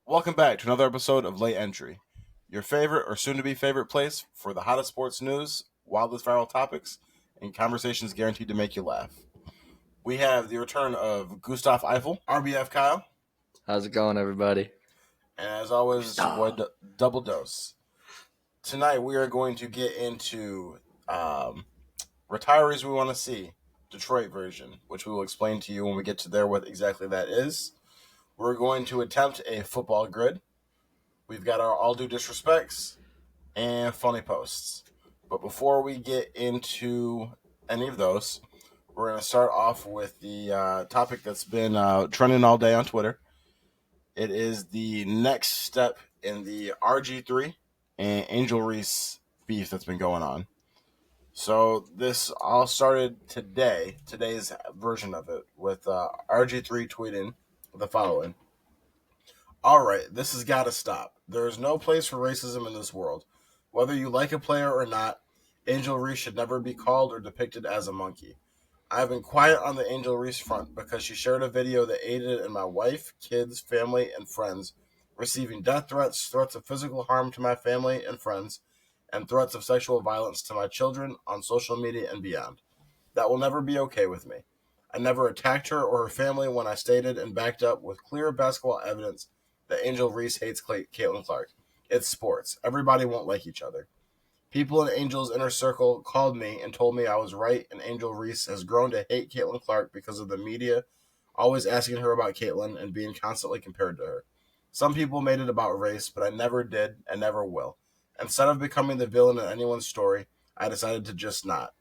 Welcome back to another episode of Late Entry, your favorite or soon to be favorite place for the hottest sports news, wildest viral topics, and conversations guaranteed to make you laugh. We have the return of Gustav Eiffel, RBF Kyle, How's it going, everybody? and as always, it's your boy Double Dose. Tonight we are going to get into retirees we want to see, Detroit version, which we will explain to you when we get to there what exactly that is. We're going to attempt a football grid. We've got our all due disrespects and funny posts. But before we get into any of those, we're going to start off with the topic that's been trending all day on Twitter. It is the next step in the RG3 and Angel Reese beef that's been going on. So this all started today's version of it, with RG3 tweeting the following. All right, this has got to stop. There is no place for racism in this world. Whether you like a player or not, Angel Reese should never be called or depicted as a monkey. I have been quiet on the Angel Reese front because she shared a video that aided in my wife, kids, family, and friends receiving death threats, threats of physical harm to my family and friends, and threats of sexual violence to my children on social media and beyond. That will never be okay with me. I never attacked her or her family when I stated and backed up with clear basketball evidence that Angel Reese hates Caitlin Clark. It's sports. Everybody won't like each other. People in Angel's inner circle called me and told me I was right, and Angel Reese has grown to hate Caitlin Clark because of the media always asking her about Caitlin and being constantly compared to her. Some people made it about race, but I never did and never will. Instead of becoming the villain in anyone's story, I decided to just not.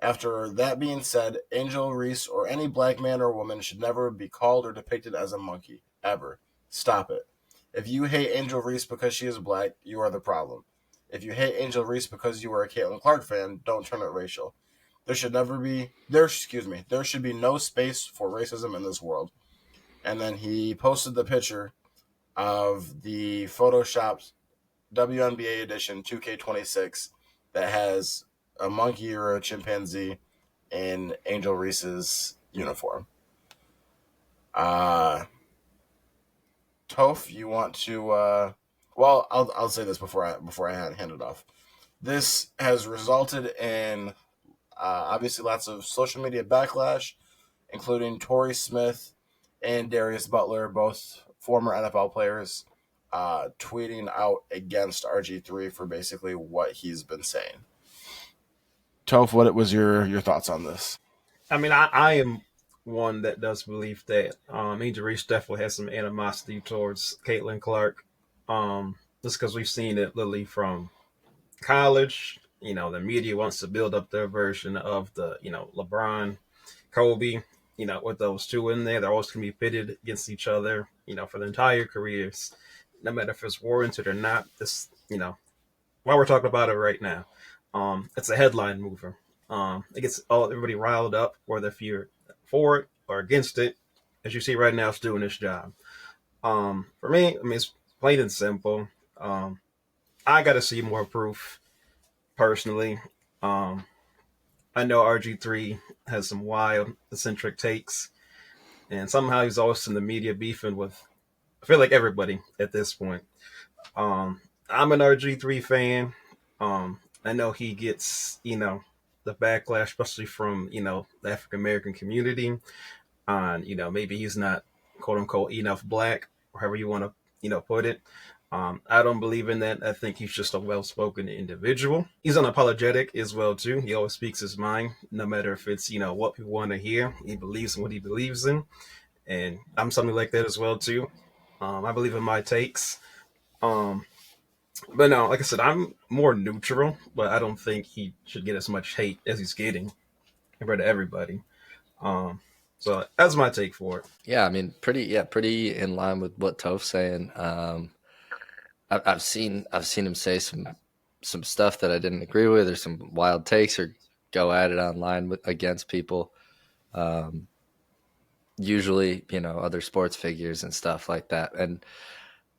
After that being said, Angel Reese or any black man or woman should never be called or depicted as a monkey, ever. Stop it. If you hate Angel Reese because she is black, you are the problem. If you hate Angel Reese because you are a Caitlin Clark fan, don't turn it racial. There should be no space for racism in this world. And then he posted the picture of the photoshopped WNBA edition 2K26 that has a monkey or a chimpanzee in Angel Reese's uniform. Toph, you want to? Well, I'll say this before I hand it off. This has resulted in obviously lots of social media backlash, including Torrey Smith and Darius Butler, both former NFL players, tweeting out against RG3 for basically what he's been saying. Toph, what was your thoughts on this? I mean, I am one that does believe that Angel Reese definitely has some animosity towards Caitlin Clark. Just because we've seen it literally from college. You know, the media wants to build up their version of the, LeBron, Kobe, with those two in there. They're always going to be pitted against each other, for their entire careers, no matter if it's warranted or not. This, while we're talking about it right now, it's a headline mover. It gets everybody riled up, whether if you're for it or against it. As you see right now, it's doing its job. For me, it's plain and simple. I got to see more proof, personally. I know RG3 has some wild, eccentric takes, and somehow he's always in the media beefing with, I feel like, everybody at this point. I'm an RG3 fan. I know he gets, the backlash, especially from, the African American community on, maybe he's not, quote unquote, enough black, or however you want to, put it. I don't believe in that. I think he's just a well-spoken individual. He's unapologetic as well, too. He always speaks his mind, no matter if it's, what people want to hear. He believes in what he believes in. And I'm something like that as well, too. I believe in my takes. But no, like I said, I'm more neutral, but I don't think he should get as much hate as he's getting compared to everybody. So that's my take for it. Yeah, I mean, pretty in line with what Toph's saying. I've seen him say some stuff that I didn't agree with, or some wild takes, or go at it online against people. Usually, other sports figures and stuff like that, and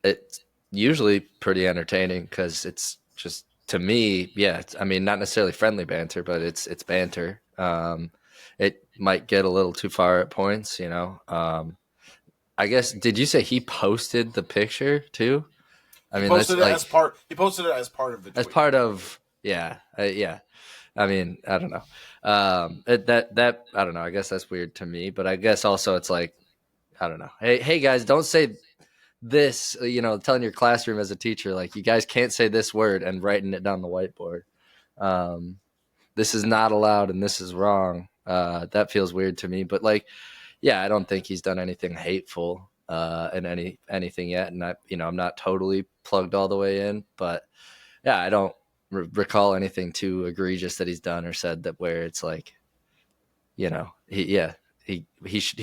it's usually pretty entertaining because it's just, to me, I mean, not necessarily friendly banter, but it's banter. It might get a little too far at points, I guess, did you say he posted the picture too? I He mean, that's posted it like as part. He posted it as part of the as tweet. part of, yeah, yeah. I mean, I don't know. That I don't know. I guess that's weird to me, but I guess also it's like, I don't know. Hey guys, don't say this. Telling your classroom as a teacher, like, you guys can't say this word and writing it down the whiteboard. Um, this is not allowed and this is wrong. That feels weird to me, but like, yeah, I don't think he's done anything hateful in anything yet, and I'm not totally plugged all the way in, but yeah, I don't recall anything too egregious that he's done or said that where it's like, he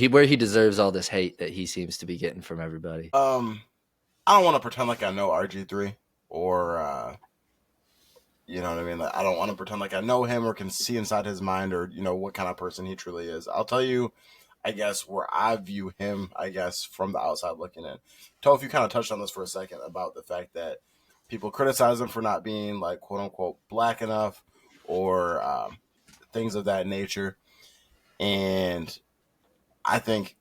where he deserves all this hate that he seems to be getting from everybody. I don't want to pretend like I know RG3 or you know what I mean. Like, I don't want to pretend like I know him or can see inside his mind or what kind of person he truly is. I'll tell you, I guess, where I view him, I guess, from the outside looking in. Toph, you kind of touched on this for a second about the fact that people criticize him for not being, like, quote unquote black enough or things of that nature. And I think,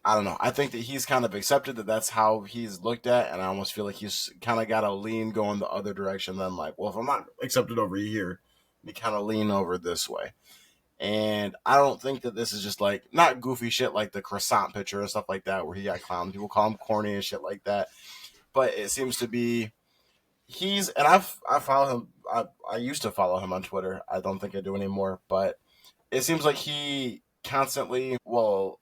I don't know. I think that he's kind of accepted that that's how he's looked at, and I almost feel like he's kind of got a lean going the other direction. Then, like, well, if I'm not accepted over here, me kind of lean over this way. And I don't think that this is just like not goofy shit like the croissant picture and stuff like that, where he got clowned. People call him corny and shit like that. But it seems to be and I follow him. I used to follow him on Twitter. I don't think I do anymore. But it seems like he constantly will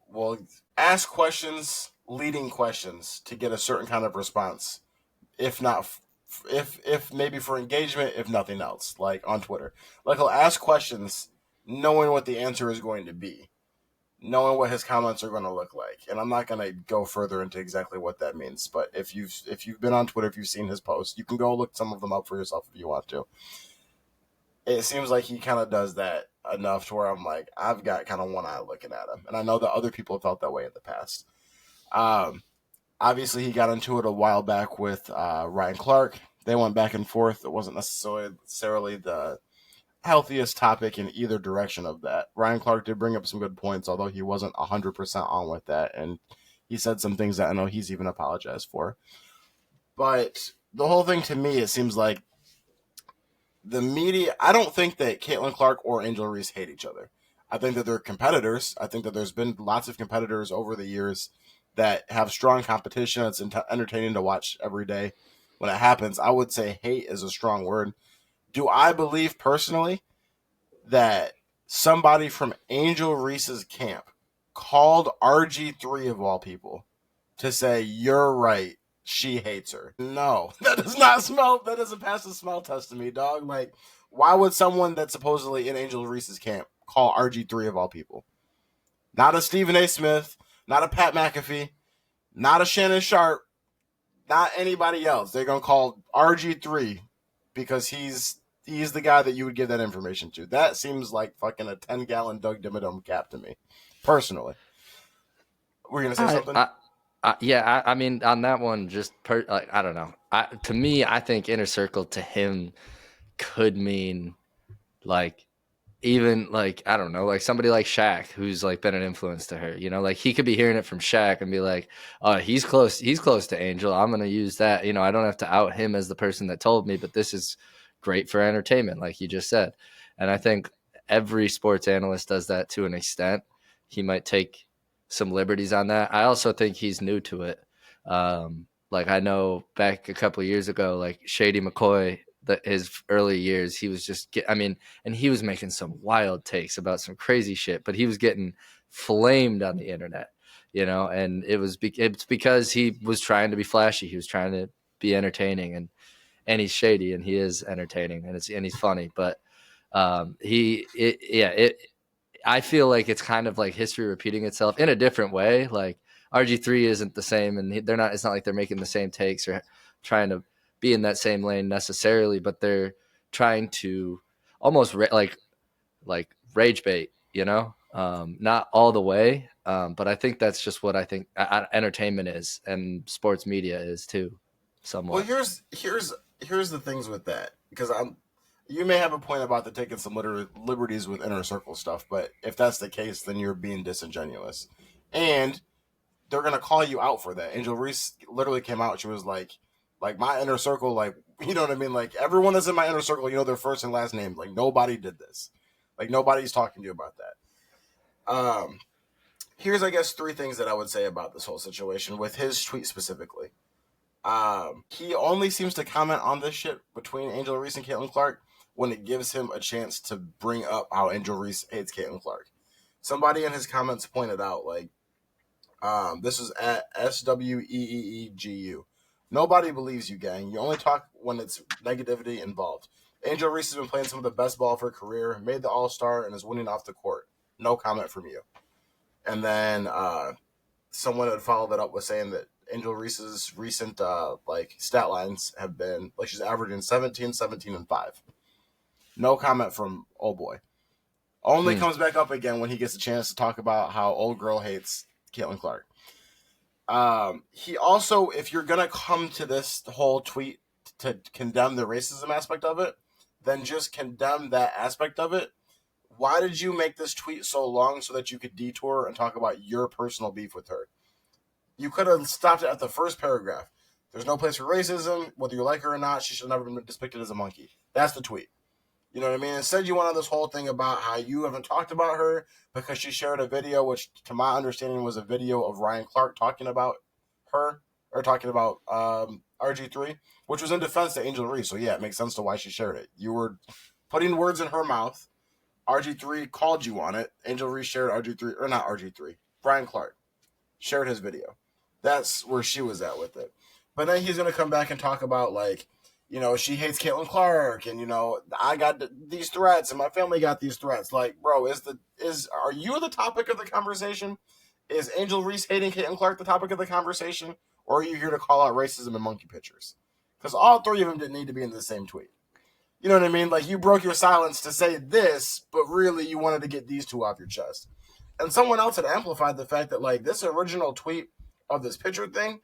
ask questions, leading questions to get a certain kind of response. If not, if maybe for engagement, if nothing else, like on Twitter, like he'll ask questions, knowing what the answer is going to be, knowing what his comments are going to look like. And I'm not going to go further into exactly what that means. But if you've been on Twitter, if you've seen his posts, you can go look some of them up for yourself if you want to. It seems like he kind of does that enough to where I'm like, I've got kind of one eye looking at him. And I know that other people have felt that way in the past. Um, Obviously, he got into it a while back with Ryan Clark. They went back and forth. It wasn't necessarily the healthiest topic in either direction of that. Ryan Clark did bring up some good points, although he wasn't 100% on with that. And he said some things that I know he's even apologized for. But the whole thing, to me, it seems like the media, I don't think that Caitlin Clark or Angel Reese hate each other. I think that they're competitors. I think that there's been lots of competitors over the years that have strong competition. It's entertaining to watch every day when it happens. I would say hate is a strong word. Do I believe personally that somebody from Angel Reese's camp called RG3 of all people to say, you're right, she hates her? No, that does not smell, that doesn't pass the smell test to me, dog. Like, why would someone that's supposedly in Angel Reese's camp call RG3 of all people? Not a Stephen A. Smith, not a Pat McAfee, not a Shannon Sharp, not anybody else. They're going to call RG3 because he's the guy that you would give that information to. That seems like fucking a 10-gallon Doug Dimmadome cap to me, personally. We're going to say something? Yeah, I mean, on that one, like, I don't know. To me, I think inner circle to him could mean like, even like, I don't know, like somebody like Shaq who's like been an influence to her. Like he could be hearing it from Shaq and be like, "Oh, he's close to Angel. I'm gonna use that. I don't have to out him as the person that told me, but this is great for entertainment," like you just said. And I think every sports analyst does that to an extent. He might take some liberties on that. I also think he's new to it. Like I know back a couple of years ago, like Shady McCoy, his early years, he was just and he was making some wild takes about some crazy shit, but he was getting flamed on the internet, and it's because he was trying to be flashy. He was trying to be entertaining, and he's shady, and he is entertaining, and he's funny, but I feel like it's kind of like history repeating itself in a different way. Like RG3 isn't the same, and they're not. It's not like they're making the same takes or trying to be in that same lane necessarily, but they're trying to almost like rage bait. Not all the way, but I think that's just what I think entertainment is, and sports media is too, somewhat. Well, here's the things with that, because you may have a point about the taking some liberties with inner circle stuff, but if that's the case, then you're being disingenuous. And they're gonna call you out for that. Angel Reese literally came out. She was like my inner circle, like, you know what I mean? Like, everyone that's in my inner circle, you know their first and last name. Like, nobody did this. Like, nobody's talking to you about that. Here's, I guess, 3 things that I would say about this whole situation with his tweet specifically. He only seems to comment on this shit between Angel Reese and Caitlin Clark when it gives him a chance to bring up how Angel Reese hates Caitlin Clark. Somebody in his comments pointed out, like, this is at SWEEEGU. Nobody believes you, gang. You only talk when it's negativity involved. Angel Reese has been playing some of the best ball of her career, made the All-Star, and is winning off the court. No comment from you. And then someone had followed that up with saying that Angel Reese's recent stat lines have been, like, she's averaging 17, 17, and 5. No comment from old boy. Only comes back up again when he gets a chance to talk about how old girl hates Caitlin Clark. He also, if you're going to come to this whole tweet to condemn the racism aspect of it, then just condemn that aspect of it. Why did you make this tweet so long so that you could detour and talk about your personal beef with her? You could have stopped it at the first paragraph. There's no place for racism. Whether you like her or not, she should have never been depicted as a monkey. That's the tweet. You know what I mean? Instead, you went on this whole thing about how you haven't talked about her because she shared a video, which, to my understanding, was a video of Ryan Clark talking about her, or talking about RG3, which was in defense to Angel Reese. So, yeah, it makes sense to why she shared it. You were putting words in her mouth. RG3 called you on it. Angel Reese shared RG3, or not RG3, Ryan Clark shared his video. That's where she was at with it. But then he's going to come back and talk about, like, you know, she hates Caitlin Clark, and, you know, I got these threats, and my family got these threats. Like, bro, are you the topic of the conversation? Is Angel Reese hating Caitlin Clark the topic of the conversation? Or are you here to call out racism and monkey pictures? Because all 3 of them didn't need to be in the same tweet. You know what I mean? Like, you broke your silence to say this, but really you wanted to get these 2 off your chest. And someone else had amplified the fact that, like, this original tweet of this picture thing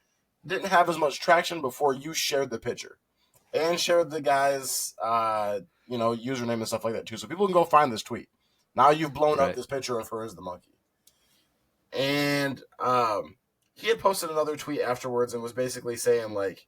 didn't have as much traction before you shared the picture. And shared the guy's, username and stuff like that, too. So people can go find this tweet. Now you've blown up this picture of her as the monkey. And he had posted another tweet afterwards and was basically saying, like,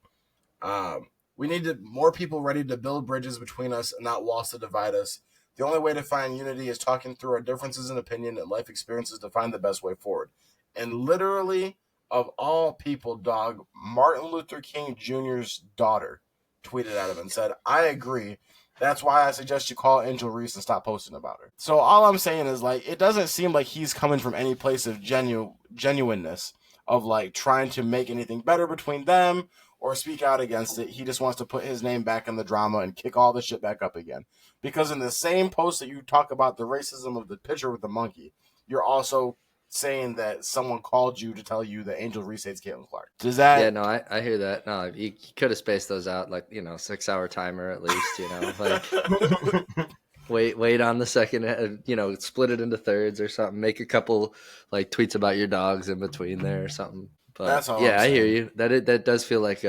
we needed more people ready to build bridges between us and not walls to divide us. The only way to find unity is talking through our differences in opinion and life experiences to find the best way forward. And literally, of all people, dog, Martin Luther King Jr.'s daughter tweeted at him and said, I agree. That's why I suggest you call Angel Reese and stop posting about her. So all I'm saying is, like, it doesn't seem like he's coming from any place of genuineness of, like, trying to make anything better between them or speak out against it. He just wants to put his name back in the drama and kick all this shit back up again. Because in the same post that you talk about the racism of the picture with the monkey, you're also saying that someone called you to tell you that Angel Reese hates Caitlin Clark. Does that? Yeah, no, I hear that. No, you could have spaced those out, like, 6-hour timer at least, like wait on the second, split it into thirds or something. Make a couple, like, tweets about your dogs in between there or something. But that's all. Yeah, I hear you. That does feel like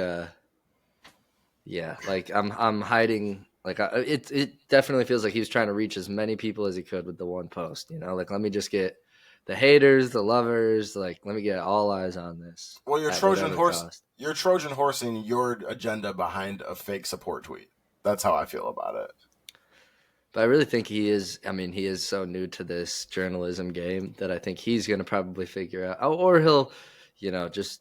like I'm hiding. Like, it definitely feels like he was trying to reach as many people as he could with the one post. Like, let me just get the haters, the lovers, like, let me get all eyes on this. Well, you're Trojan horsing your agenda behind a fake support tweet. That's how I feel about it. But I really think he is so new to this journalism game that I think he's going to probably figure out, or he'll, just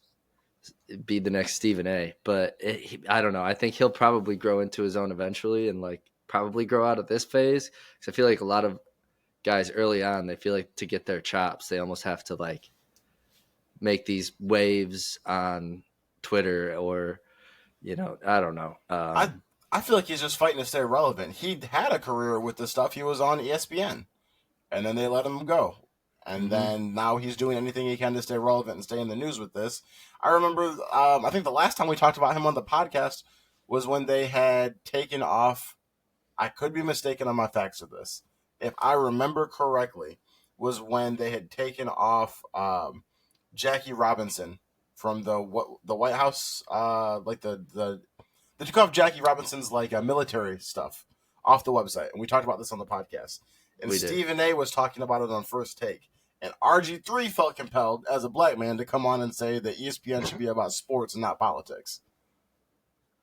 be the next Stephen A. But I don't know. I think he'll probably grow into his own eventually and, like, probably grow out of this phase. Because I feel like a lot of guys early on, they feel like to get their chops, they almost have to, like, make these waves on Twitter or, I don't know. I feel like he's just fighting to stay relevant. He had a career with the stuff. He was on ESPN, and then they let him go. And then now he's doing anything he can to stay relevant and stay in the news with this. I remember, I think the last time we talked about him on the podcast was when they had taken off, I could be mistaken on my facts of this, if I remember correctly, was when they had taken off Jackie Robinson from the White House, they took off Jackie Robinson's, like, military stuff off the website, and we talked about this on the podcast. And Stephen A. was talking about it on First Take, And RG3 felt compelled, as a black man, to come on and say that ESPN should be about sports and not politics.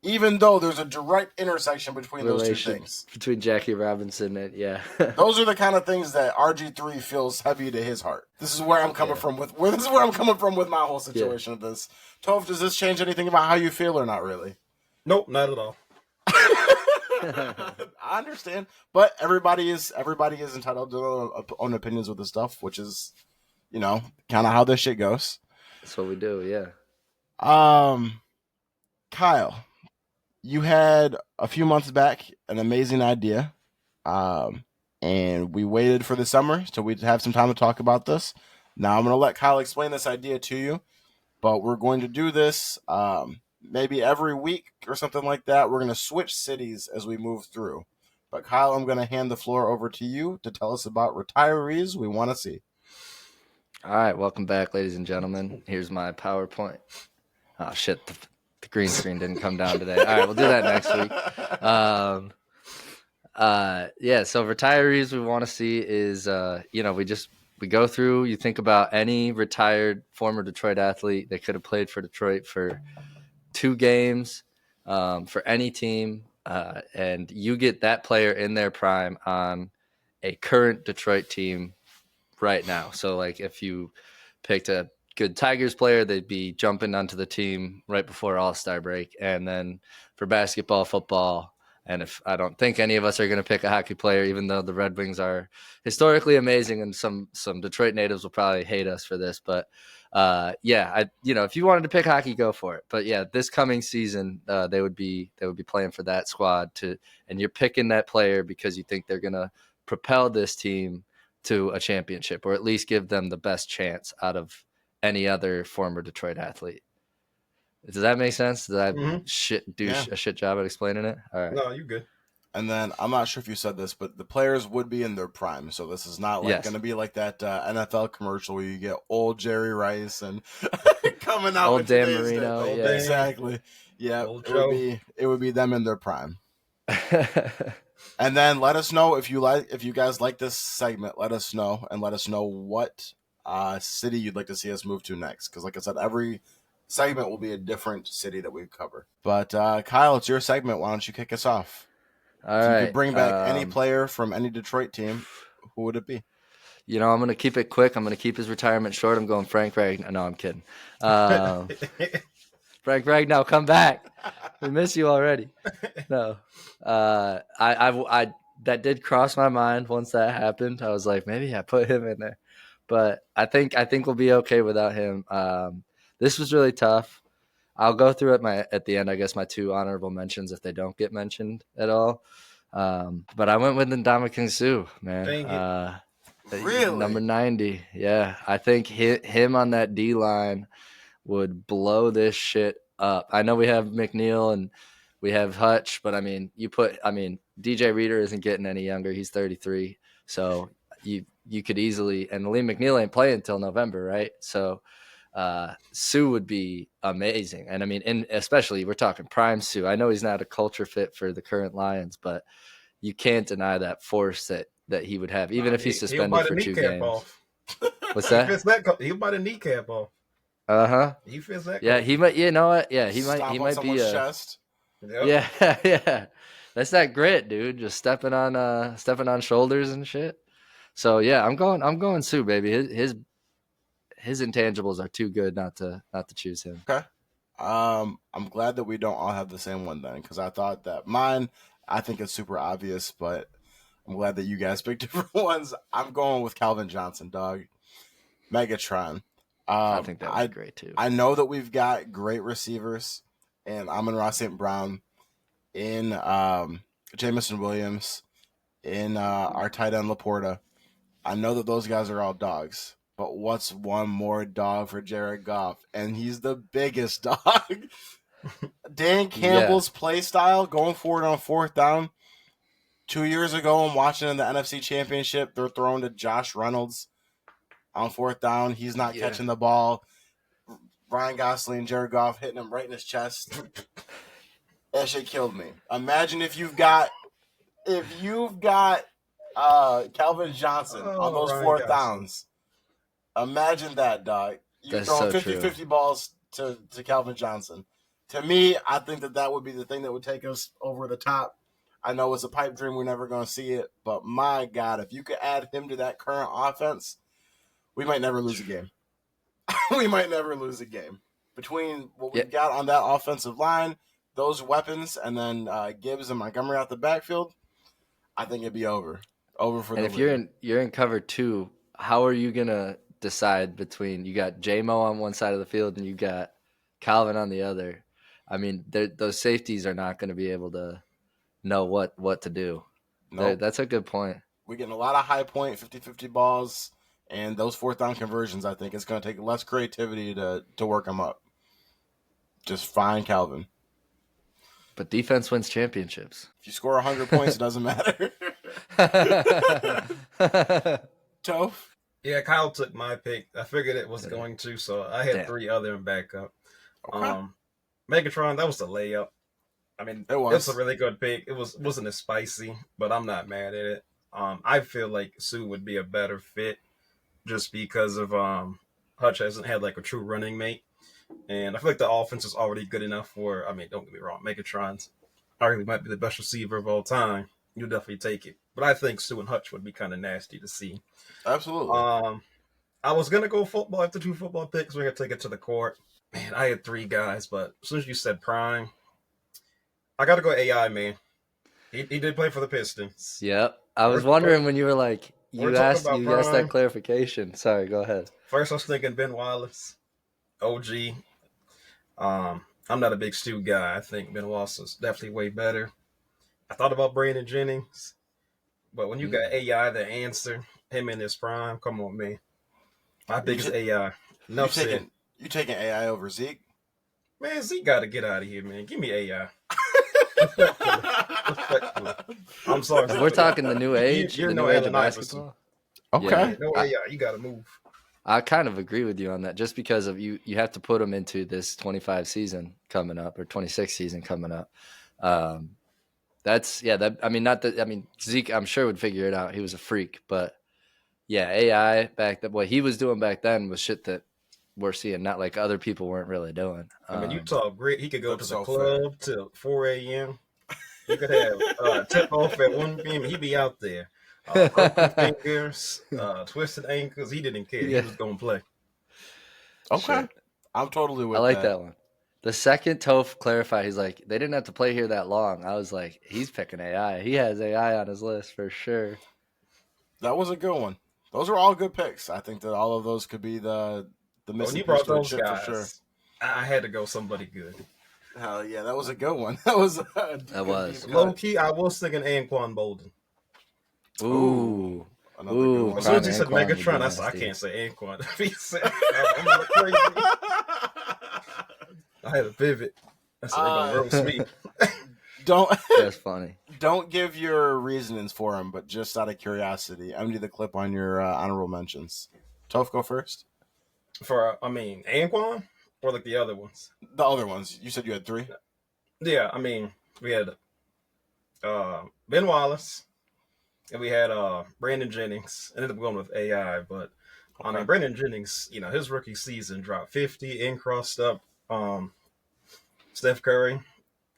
Even though there's a direct intersection between those two things. Between Jackie Robinson and, yeah. Those are the kind of things that RG3 feels heavy to his heart. This is where I'm coming from with my whole situation of this. Toph, does this change anything about how you feel or not really? Nope, not at all. I understand, but everybody is entitled to their own opinions with this stuff, which is, kind of how this shit goes. That's what we do, yeah. Kyle, you had a few months back an amazing idea, and we waited for the summer so we'd have some time to talk about this. Now I'm going to let Kyle explain this idea to you, but we're going to do this maybe every week or something like that. We're going to switch cities as we move through. But Kyle, I'm going to hand the floor over to you to tell us about retirees we want to see. All right, welcome back, ladies and gentlemen. Here's my PowerPoint. Oh, shit, the green screen didn't come down today. All right, we'll do that next week. So retirees we want to see is, we go through, you think about any retired former Detroit athlete that could have played for Detroit for 2 games for any team, and you get that player in their prime on a current Detroit team right now. So, like, if you picked a good Tigers player, they'd be jumping onto the team right before All-Star break. And then for basketball, football, and if I don't think any of us are going to pick a hockey player, even though the Red Wings are historically amazing, and some Detroit natives will probably hate us for this, but if you wanted to pick hockey, go for it. But yeah, this coming season, they would be playing for that squad and you're picking that player because you think they're going to propel this team to a championship, or at least give them the best chance out of any other former Detroit athlete. Does that make sense? Did I a shit job at explaining it? All right. No, you good. And then I'm not sure if you said this, but the players would be in their prime. So this is not going to be like that NFL commercial where you get old Jerry Rice and coming out old with Dan Marino. Yeah, exactly. Yeah, it would be them in their prime. And then let us know if you guys like this segment. Let us know, and let us know what city you'd like to see us move to next. Because, like I said, every segment will be a different city that we cover. But Kyle, it's your segment. Why don't you kick us off? All if right. you could bring back any player from any Detroit team, who would it be? I'm going to keep it quick. I'm going to keep his retirement short. I'm going Frank Ragnow. No, I'm kidding. Frank Ragnow, come back. We miss you already. No, I that did cross my mind once that happened. I was like, maybe I put him in there, but I think we'll be okay without him. This was really tough. I'll go through at the end, I guess, my 2 honorable mentions if they don't get mentioned at all. But I went with Ndamukong Suh, man. Really? Number 90. Yeah, I think him on that D line would blow this shit up. I know we have McNeil and we have Hutch, but DJ Reader isn't getting any younger. He's 33. So you could easily, and Lee McNeil ain't playing until November, right? So Suh would be amazing. And especially we're talking prime Suh. I know he's not a culture fit for the current Lions, but you can't deny that force that he would have, even if he's suspended for 2 games. Off. What's that? He'll bite a kneecap off. He fits that. Yeah, he might. You know what? Yeah, he might be a chest. Yep. Yeah. That's that grit, dude. Just stepping on shoulders and shit. So yeah, I'm going Suh, baby. His intangibles are too good not to choose him. Okay. I'm glad that we don't all have the same one then, because I thought that mine, I think it's super obvious, but I'm glad that you guys picked different ones. I'm going with Calvin Johnson, dog. Megatron. I think that would be great too. I know that we've got great receivers in Amon-Ra St. Brown, in Jamison Williams, in our tight end Laporta. I know that those guys are all dogs, but what's one more dog for Jared Goff? And he's the biggest dog. Dan Campbell's play style, going forward on 4th down. 2 years ago, I'm watching in the NFC Championship, they're throwing to Josh Reynolds on 4th down. He's not catching the ball. Ryan Gosling, Jared Goff hitting him right in his chest. That shit killed me. Imagine if you've got Calvin Johnson on those 4th downs. Imagine that, dog. You That's throwing so 50-50 true. balls to Calvin Johnson. To me, I think that would be the thing that would take us over the top. I know it's a pipe dream. We're never going to see it. But my God, if you could add him to that current offense, we might never lose a game. We might never lose a game. Between what Yeah, we've got on that offensive line, those weapons, and then Gibbs and Montgomery out the backfield, I think it'd be over. Over for and the if you're league. in cover two, how are you gonna decide between you got J-Mo on one side of the field and you got Calvin on the other? I mean, those safeties are not going to be able to know what to do. Nope. That's a good point. We're getting a lot of high point 50-50 balls, and those fourth down conversions, I think it's going to take less creativity to work them up. Just find Calvin. But defense wins championships. If you score 100 points, it doesn't matter. Toph? Yeah, Kyle took my pick. I figured it was going to, so I had Damn. 3 other in backup. Okay. Megatron, that was the layup. I mean, It was. it's a really good pick. It wasn't as spicy, but I'm not mad at it. I feel like Sue would be a better fit just because of Hutch hasn't had like a true running mate. And I feel like the offense is already good enough for, I mean, don't get me wrong, Megatron's arguably might be the best receiver of all time. You'll definitely take it. But I think Sue and Hutch would be kind of nasty to see. Absolutely. I was going to go football after 2 football picks. We're going to take it to the court. Man, I had 3 guys, but as soon as you said Prime, I got to go AI, man. He did play for the Pistons. Yep. I was wondering when you were like, you asked about that Prime. clarification. Sorry, go ahead. First, I was thinking Ben Wallace, OG. I'm not a big Stu guy. I think Ben Wallace is definitely way better. I thought about Brandon Jennings, but when you got AI, the answer, him in his prime, come on, man. My biggest AI. Enough said. You taking AI over Zeke? Man, Zeke got to get out of here, man. Give me AI. Respectfully. I'm sorry. If we're talking the new age, You're the no new age of Allen Iverson. basketball. Okay. Yeah, No AI. You got to move. I kind of agree with you on that. Just because of you have to put him into this 25 season coming up or 26 season coming up. Zeke, I'm sure would figure it out. He was a freak, but yeah, AI what he was doing back then was shit that we're seeing, not like other people weren't really doing. I mean, you talk great. He could go to the so club till 4 a.m. You could have tip off at 1 p.m. He'd be out there. Broken fingers, twisted ankles. He didn't care. Yeah. He was going to play. Okay. Shit. I'm totally with I like that one. The second Toph clarified, he's like, they didn't have to play here that long. I was like, he's picking AI. He has AI on his list for sure. That was a good one. Those are all good picks. I think that all of those could be the missing When you piece brought to a those chip guys, for sure. I had to go somebody good. Hell yeah, that was a good one. That was Low key. I was thinking Anquan Bolden. Ooh. Another good one. As soon as he said Anquan would Megatron, be I said I nasty. can't say Anquan. He said, I'm gonna look crazy. I had a pivot. I said they're gonna roast me. That's funny. Don't give your reasonings for him, but just out of curiosity, empty the clip on your honorable mentions. Toph, go first. Anquan or like the other ones. The other ones. You said you had 3. Yeah, I mean, we had Ben Wallace, and we had Brandon Jennings. I ended up going with AI, but I mean, Brandon Jennings, his rookie season dropped 50, in crossed up Steph Curry.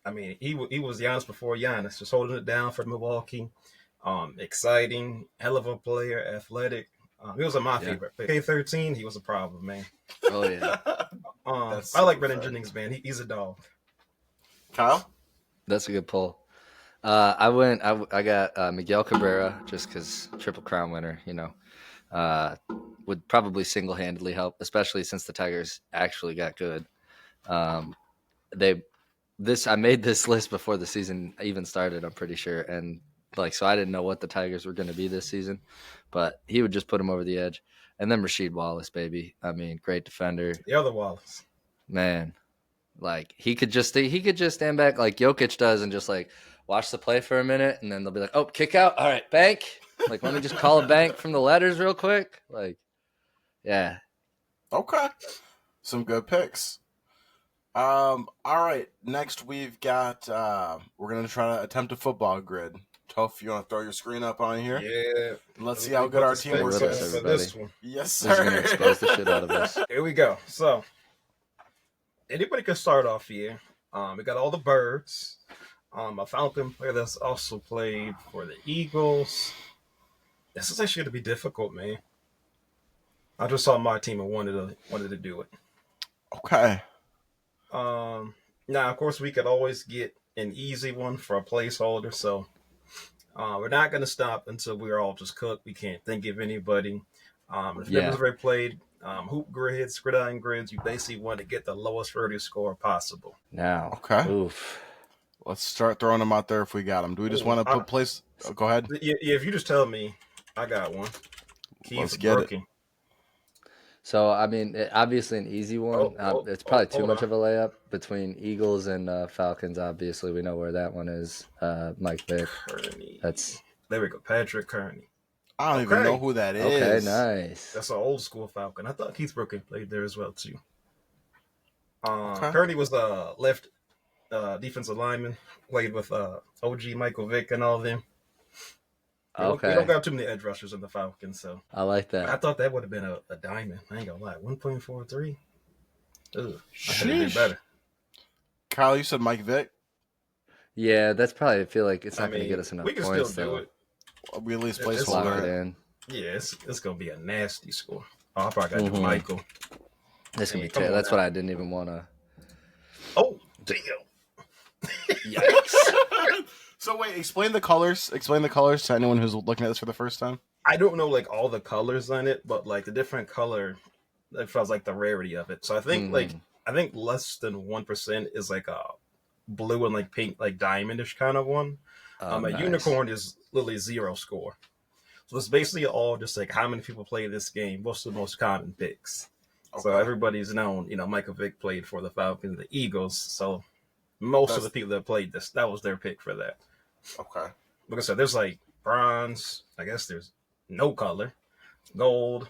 I mean, he was Giannis before Giannis, just holding it down for Milwaukee. Exciting, hell of a player, athletic. He was my favorite. K13, he was a problem, man. Oh yeah. I like Brandon Jennings, man. He's a dog. Kyle? That's a good pull. I got Miguel Cabrera just because Triple Crown winner, would probably single-handedly help, especially since the Tigers actually got good. I made this list before the season even started, I'm pretty sure, and so I didn't know what the Tigers were going to be this season, but he would just put him over the edge. And then Rasheed Wallace, baby. I mean, great defender. The other Wallace, man. He could just stand back like Jokic does and just watch the play for a minute, and then they'll be like, "Oh, kick out! All right, bank." Let me just call a bank from the letters real quick. Yeah. Okay. Some good picks. All right. Next, we've got. We're gonna try to attempt a football grid. Toph, you want to throw your screen up on here? Yeah. Let's see how good our team works with us, is. for this one. Yes, We're just gonna sir. expose the shit out of this. Here we go. So, anybody can start off here. We got all the birds. A Falcon player that's also played for the Eagles. This is actually going to be difficult, man. I just saw my team and wanted to do it. Okay. Now, of course, we could always get an easy one for a placeholder. So, we're not going to stop until we're all just cooked. We can't think of anybody. If Yeah. members already played hoop grids, gridiron grids, you basically want to get the lowest vertical score possible. Now, Okay. oof. Let's start throwing them out there if we got them. Do we just want to put place? Oh, go ahead. Yeah, if you just tell me, I got one. Let's get it. So, I mean, obviously an easy one. It's probably too much of a layup between Eagles and Falcons. Obviously, we know where that one is. Mike Vick. Kearney. There we go. Patrick Kearney. I don't even know who that is. Okay, nice. That's an old school Falcon. I thought Keith Brooklyn played there as well, too. Okay. Kearney was the left defensive lineman, played with OG Michael Vick and all of them. We don't got too many edge rushers in the Falcons, so I like that. I thought that would have been a diamond. I ain't gonna lie, 1.43. Ugh, I Sheesh. could have been better. Kyle, you said Mike Vick. Yeah, that's probably. I feel like it's not going to get us enough we can points. Still do it. We at least It's Lock placeholder it in. Yeah, it's gonna be a nasty score. I probably got to do Michael. This can be. That's what I didn't even want to. Oh, damn! Yikes! So wait, explain the colors. Explain the colors to anyone who's looking at this for the first time. I don't know like all the colors on it, but like the different color, it feels like the rarity of it. So I think I think less than 1% is like a blue and like pink, like diamondish kind of one. Nice. Unicorn is literally 0 score. So it's basically all just like how many people play this game. What's the most common picks? Okay. So everybody's known, Michael Vick played for the Falcons, the Eagles. So most of the people that played this, that was their pick for that. Okay. Like I said, there's like bronze. I guess there's no color, gold.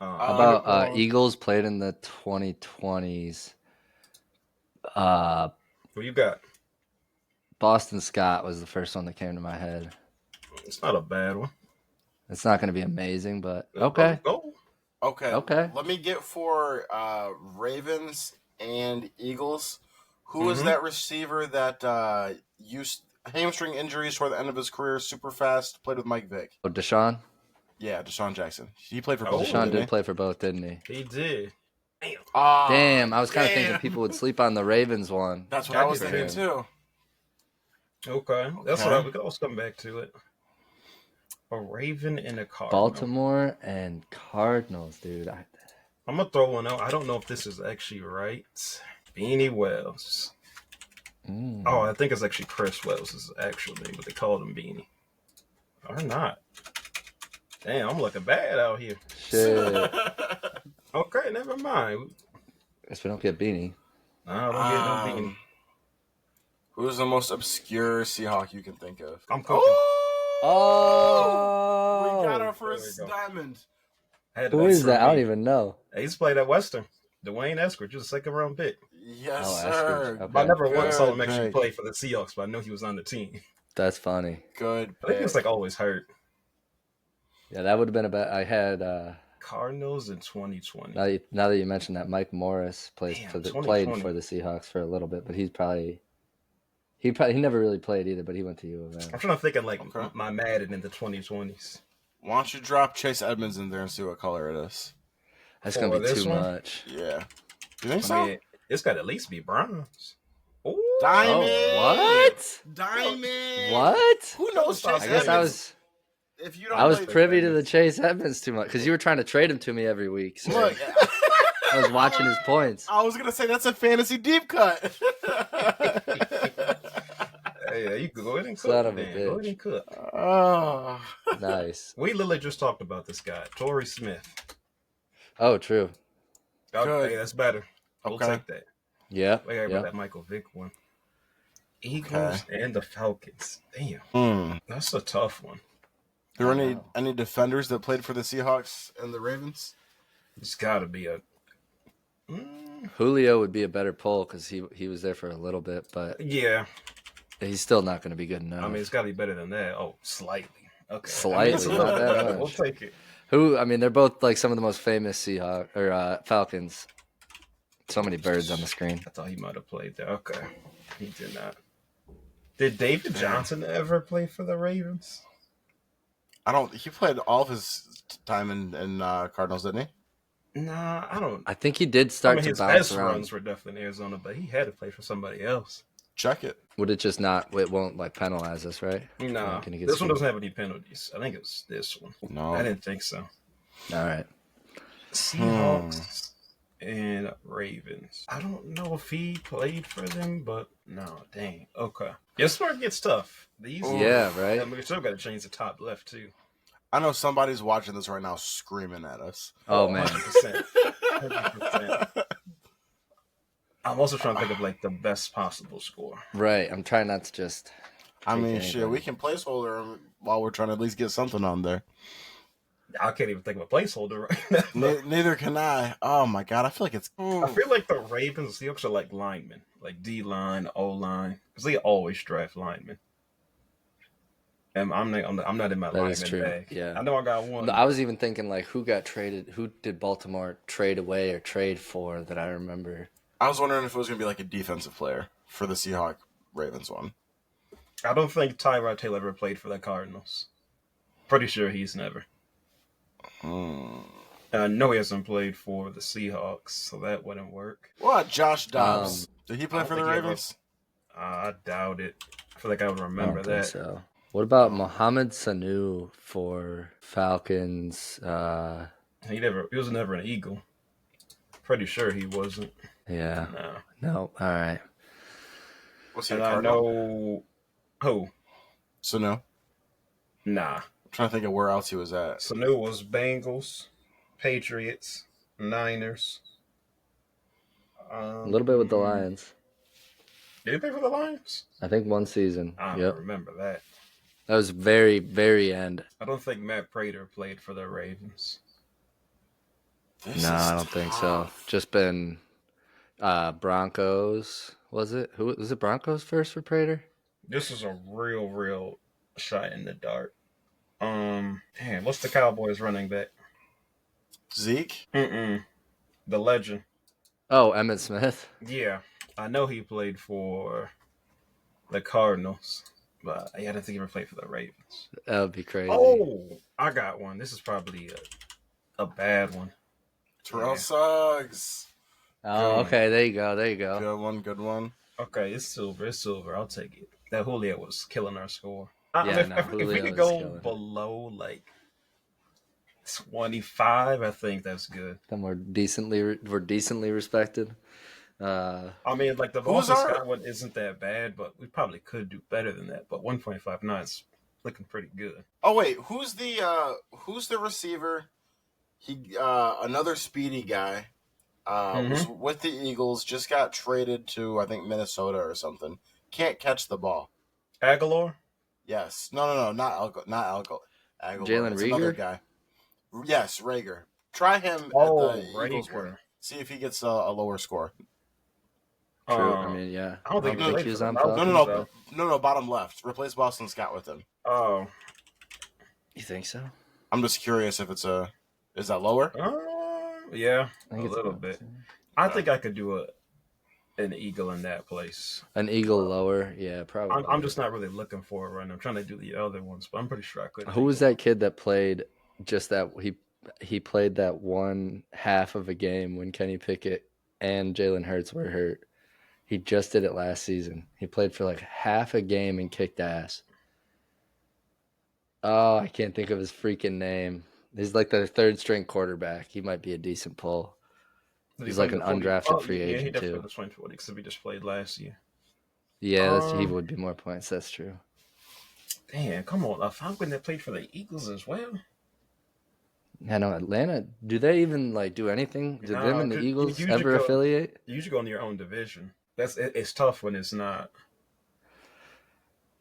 How about Eagles played in the 2020s? What you got? Boston Scott was the first one that came to my head. It's not a bad one. It's not going to be amazing, but okay. Okay. Let me get for Ravens and Eagles. Who is that receiver that used hamstring injuries toward the end of his career, super fast, played with Mike Vick? Oh, Deshaun? Yeah, Deshaun Jackson. He played for both. Deshaun did play for both, didn't he? He did. Damn. Damn, I was kind of thinking people would sleep on the Ravens one. That's what I was thinking too. Okay. That's what we could always come back to it. A Raven and a Cardinal. Baltimore and Cardinals, dude. I'm going to throw one out. I don't know if this is actually right. Beanie Wells. Oh, I think it's actually Chris Wells' actual name, but they called him Beanie. Or not. Damn, I'm looking bad out here. Shit. Okay, never mind. Guess we don't get Beanie. No, I don't get no Beanie. Who's the most obscure Seahawk you can think of? I'm cooking. Oh! We got our first diamond. Who is that? I don't even know. He's played at Western. Dwayne Eskridge, just a second-round pick. Yes, sir. Okay. I never once saw him actually play for the Seahawks, but I know he was on the team. That's funny. Good. I think he was like always hurt. Yeah, that would have been about. I had Cardinals in 2020. Now that you mentioned that, Mike Morris played for the Seahawks for a little bit, but he never really played either. But he went to U of M. I'm trying to think of my Madden in the 2020s. Why don't you drop Chase Edmonds in there and see what color it is? That's gonna be too much. Yeah. You think so? Mean, it's got to at least be bronze. Ooh. Diamond. Oh, what? Diamond. What? Who knows Chase I guess Edmonds? I was privy to the Chase Edmonds too much because you were trying to trade him to me every week. So look, I was watching his points. I was gonna say that's a fantasy deep cut. Yeah, you could go ahead and cook. Son of a bitch. Go ahead and cook. Oh, nice. We literally just talked about this guy, Torrey Smith. Oh, true. Okay, that's better. We'll take that. Yeah. About that Michael Vick one. Eagles and the Falcons. Damn. That's a tough one. There were any defenders that played for the Seahawks and the Ravens? It's got to be a. Julio would be a better pull because he was there for a little bit, but yeah. He's still not going to be good I enough. mean, it's got to be better than that. Oh, slightly. Okay. Slightly, I not that better. much. We'll take it. Who? I mean, they're both like some of the most famous Seahawks or Falcons. So many birds on the screen. I thought he might have played there. Okay. He did not. Did David Damn. Johnson ever play for the Ravens? He played all of his time in Cardinals, didn't he? Nah, I don't. I think he did I start mean, to his bounce best around. runs were definitely in Arizona, but he had to play for somebody else. Check it. Would it just not? It won't like penalize us, right? Nah, Can he get this one sued? doesn't have any penalties. I think it's this one. No. I didn't think so. All right. Seahawks and Ravens. I don't know if he played for them, but no, dang. Okay. This part gets tough. These, Yeah, right. I mean, we still got to change the top left too. I know somebody's watching this right now screaming at us. Oh man. 100%. 100%. I'm also trying to think of like the best possible score. Right. I'm trying not to just. I mean, anybody. shit, we can placeholder him while we're trying to at least get something on there. I can't even think of a placeholder right now. Neither can I. Oh my god, I feel like it's. I feel like the Ravens and Seahawks are like linemen, like D line, O line, because they always draft linemen. And I'm not in my That is lineman true. bag. Yeah. I know I got one. I was even thinking like who got traded? Who did Baltimore trade away or trade for that I remember? I was wondering if it was going to be like a defensive player for the Seahawks Ravens one. I don't think Tyrod Taylor ever played for the Cardinals. Pretty sure he's never. I know he hasn't played for the Seahawks, so that wouldn't work. What? Josh Dobbs. Did he play I for don't the think he Ravens? I doubt it. I feel like I would I remember don't think that. so. What about Mohamed Sanu for Falcons? He was never an Eagle. Pretty sure he wasn't. Yeah. No. No. All right. Was he And a I Cardinal? know who? Sanu. Nah. I'm trying to think of where else he was at. Sanu was Bengals, Patriots, Niners. A little bit with the Lions. Did he play for the Lions? I think one season. I don't Yep. remember that. That was very, very end. I don't think Matt Prater played for the Ravens. This No, is I don't think so. tough. Just been Broncos. Was it? Who was it? Broncos first for Prater? This is a real shot in the dark. Damn, what's the Cowboys running back? Zeke? The legend. Oh, Emmitt Smith. Yeah, I know he played for the Cardinals, but I didn't think he ever played for the Ravens. That would be crazy. Oh, I got one. This is probably a bad one. Terrell Suggs. Oh, okay. There you go. There you go. Good one, good one. Okay, it's silver. I'll take it. That Julio was killing our score. Yeah, If we Julio could is go killing it. below like 25, I think that's good. Then we're decently respected. I mean, like the Who's Boston our- Scott one isn't that bad, but we probably could do better than that. But 1.59 is looking pretty good. Oh wait, who's the receiver? He another speedy guy. Was with the Eagles, just got traded to I think Minnesota or something. Can't catch the ball. Aguilar? Yes. No, not Aguilar. Jalen It's another Reagor? guy. Yes, Rager. Try him at the Eagles one. See if he gets a lower score. True. I mean, yeah. I don't think he was on Falcons. Falcons. No, bottom left. Replace Boston Scott with him. Oh. You think so? I'm just curious if is that lower? Yeah, I a think it's little about bit. the same. I think I could do an Eagle in that place. An Eagle lower? Yeah, probably. I'm just not really looking for it right now. I'm trying to do the other ones, but I'm pretty sure I could. Who was that kid that played just that? He played that one half of a game when Kenny Pickett and Jalen Hurts were hurt. He just did it last season. He played for like half a game and kicked ass. Oh, I can't think of his freaking name. He's like the third string quarterback. He might be a decent pull. He's like an undrafted free agent he definitely too. was 2020 because he just played last year. Yeah, he would be more points. That's true. Damn, come on, a Falcon that played for the Eagles as well. I know Atlanta. Do they even like do anything? Did them and the Eagles you ever affiliate? You usually go in your own division. It's tough when it's not.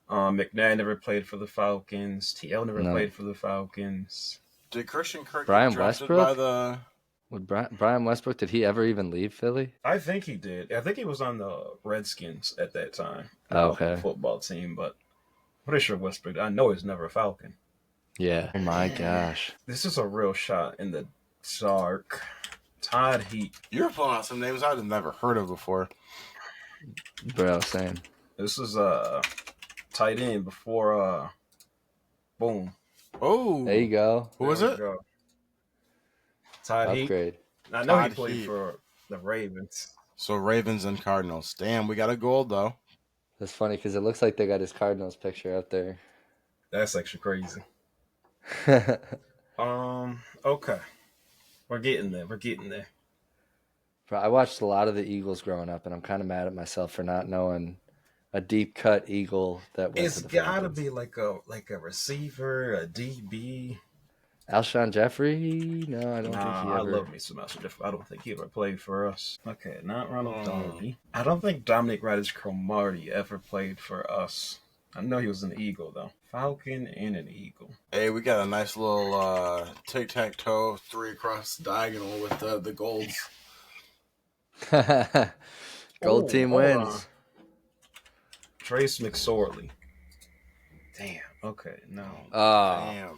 McNabb never played for the Falcons. TL never played for the Falcons. Did Christian Kirk Brian get drafted Westbrook? by the Would Brian Westbrook, did he ever even leave Philly? I think he did. I think he was on the Redskins at that time. Oh, The okay. football team, but I'm pretty sure Westbrook. I know he's never a Falcon. Yeah. Oh my gosh. This is a real shot in the dark. Todd Heat. You're pulling out some names I've never heard of before. Bro, same. This is tight end before boom. Oh, There you go. Who was it? Go. Todd Heat. Upgrade. I know Todd he played Heat. for the Ravens. So Ravens and Cardinals. Damn, we got a gold though. That's funny because it looks like they got his Cardinals picture up there. That's actually crazy. Okay. We're getting there. Bro, I watched a lot of the Eagles growing up, and I'm kind of mad at myself for not knowing a deep cut Eagle that went It's to the gotta Falcons. be like a receiver, a DB. Alshon Jeffrey? No, I don't think he I ever. love me some Alshon Jeffrey. I don't think he ever played for us. Okay, not Ronald Darby. I don't think Dominic Radish-Cromartie ever played for us. I know he was an Eagle though. Falcon and an Eagle. Hey, we got a nice little tic-tac-toe 3 across the diagonal with the golds. Gold team hold wins. on. Trace McSorley. Damn. Okay. No. Damn.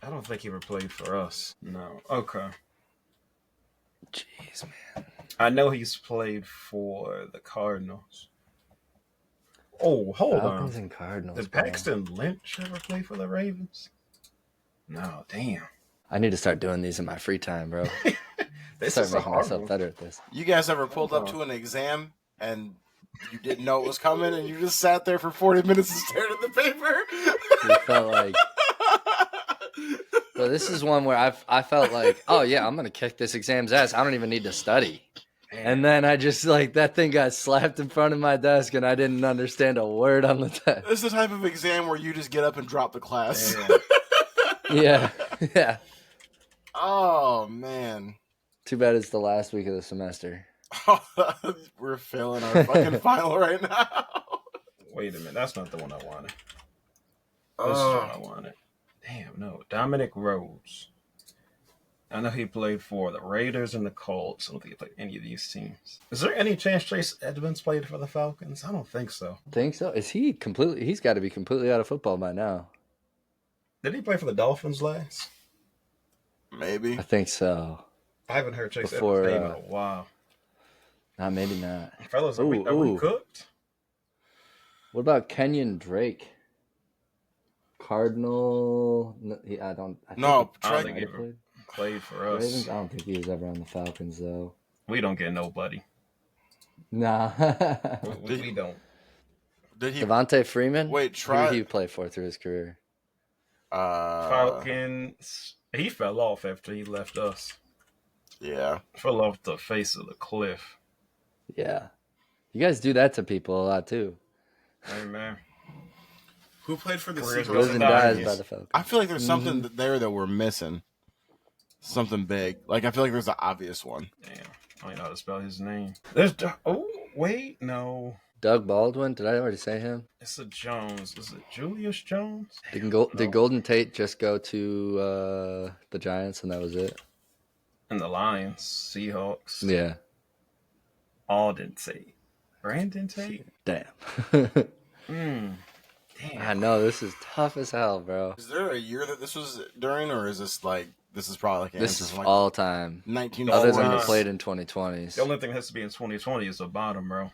I don't think he ever played for us. No. Okay. Jeez, man. I know he's played for the Cardinals. Oh, hold Falcons on. and Cardinals. Did bro. Paxton Lynch ever play for the Ravens? No. Damn. I need to start doing these in my free time, bro. This Start is a making hard myself one. better at this. You guys ever pulled up to an exam and you didn't know it was coming and you just sat there for 40 minutes and stared at the paper? You felt like, bro, this is one where I felt like, oh yeah, I'm gonna kick this exam's ass. I don't even need to study. And then I just that thing got slapped in front of my desk and I didn't understand a word on the test. It's the type of exam where you just get up and drop the class. Yeah. Yeah. Oh, man. Too bad it's the last week of the semester. We're failing our fucking final right now. Wait a minute. That's not the one I wanted. This is what I wanted. Damn, no. Dominic Rhodes. I know he played for the Raiders and the Colts. I don't think he played any of these teams. Is there any chance Chase Edmonds played for the Falcons? I don't think so. Think so? Is he completely? He's got to be completely out of football by now. Did he play for the Dolphins last? Maybe. I think so. I haven't heard Chase Before, Edmonds' name in a while. Nah, maybe not. Fellas, are we cooked? What about Kenyon Drake? Cardinal? I don't No, I don't Trey. think he ever played for us. Ravens? I don't think he was ever on the Falcons though. We don't get nobody. Nah. We don't. Did he? Devontae Freeman? Wait, Who did he play for through his career? Falcons. He fell off after he left us. Yeah. Fell off the face of the cliff. Yeah. You guys do that to people a lot too. Hey, man. Who played for the Careers Seagulls? Lives and dies dies by the Falcons. I feel like there's something there that we're missing. Something big. Like, I feel like there's an obvious one. Damn. I don't know how to spell his name. Wait, no. Doug Baldwin? Did I already say him? It's a Jones. Is it Julius Jones? Did Golden Tate just go to the Giants and that was it? And the Lions, Seahawks. Yeah. Alden Tate. Brandon Tate? Damn. Damn. I know, this is tough as hell, bro. Is there a year that this was during, or is this like, this is probably like This is like all time. 1940s? Other than the played in 2020s. The only thing that has to be in 2020 is the bottom, bro.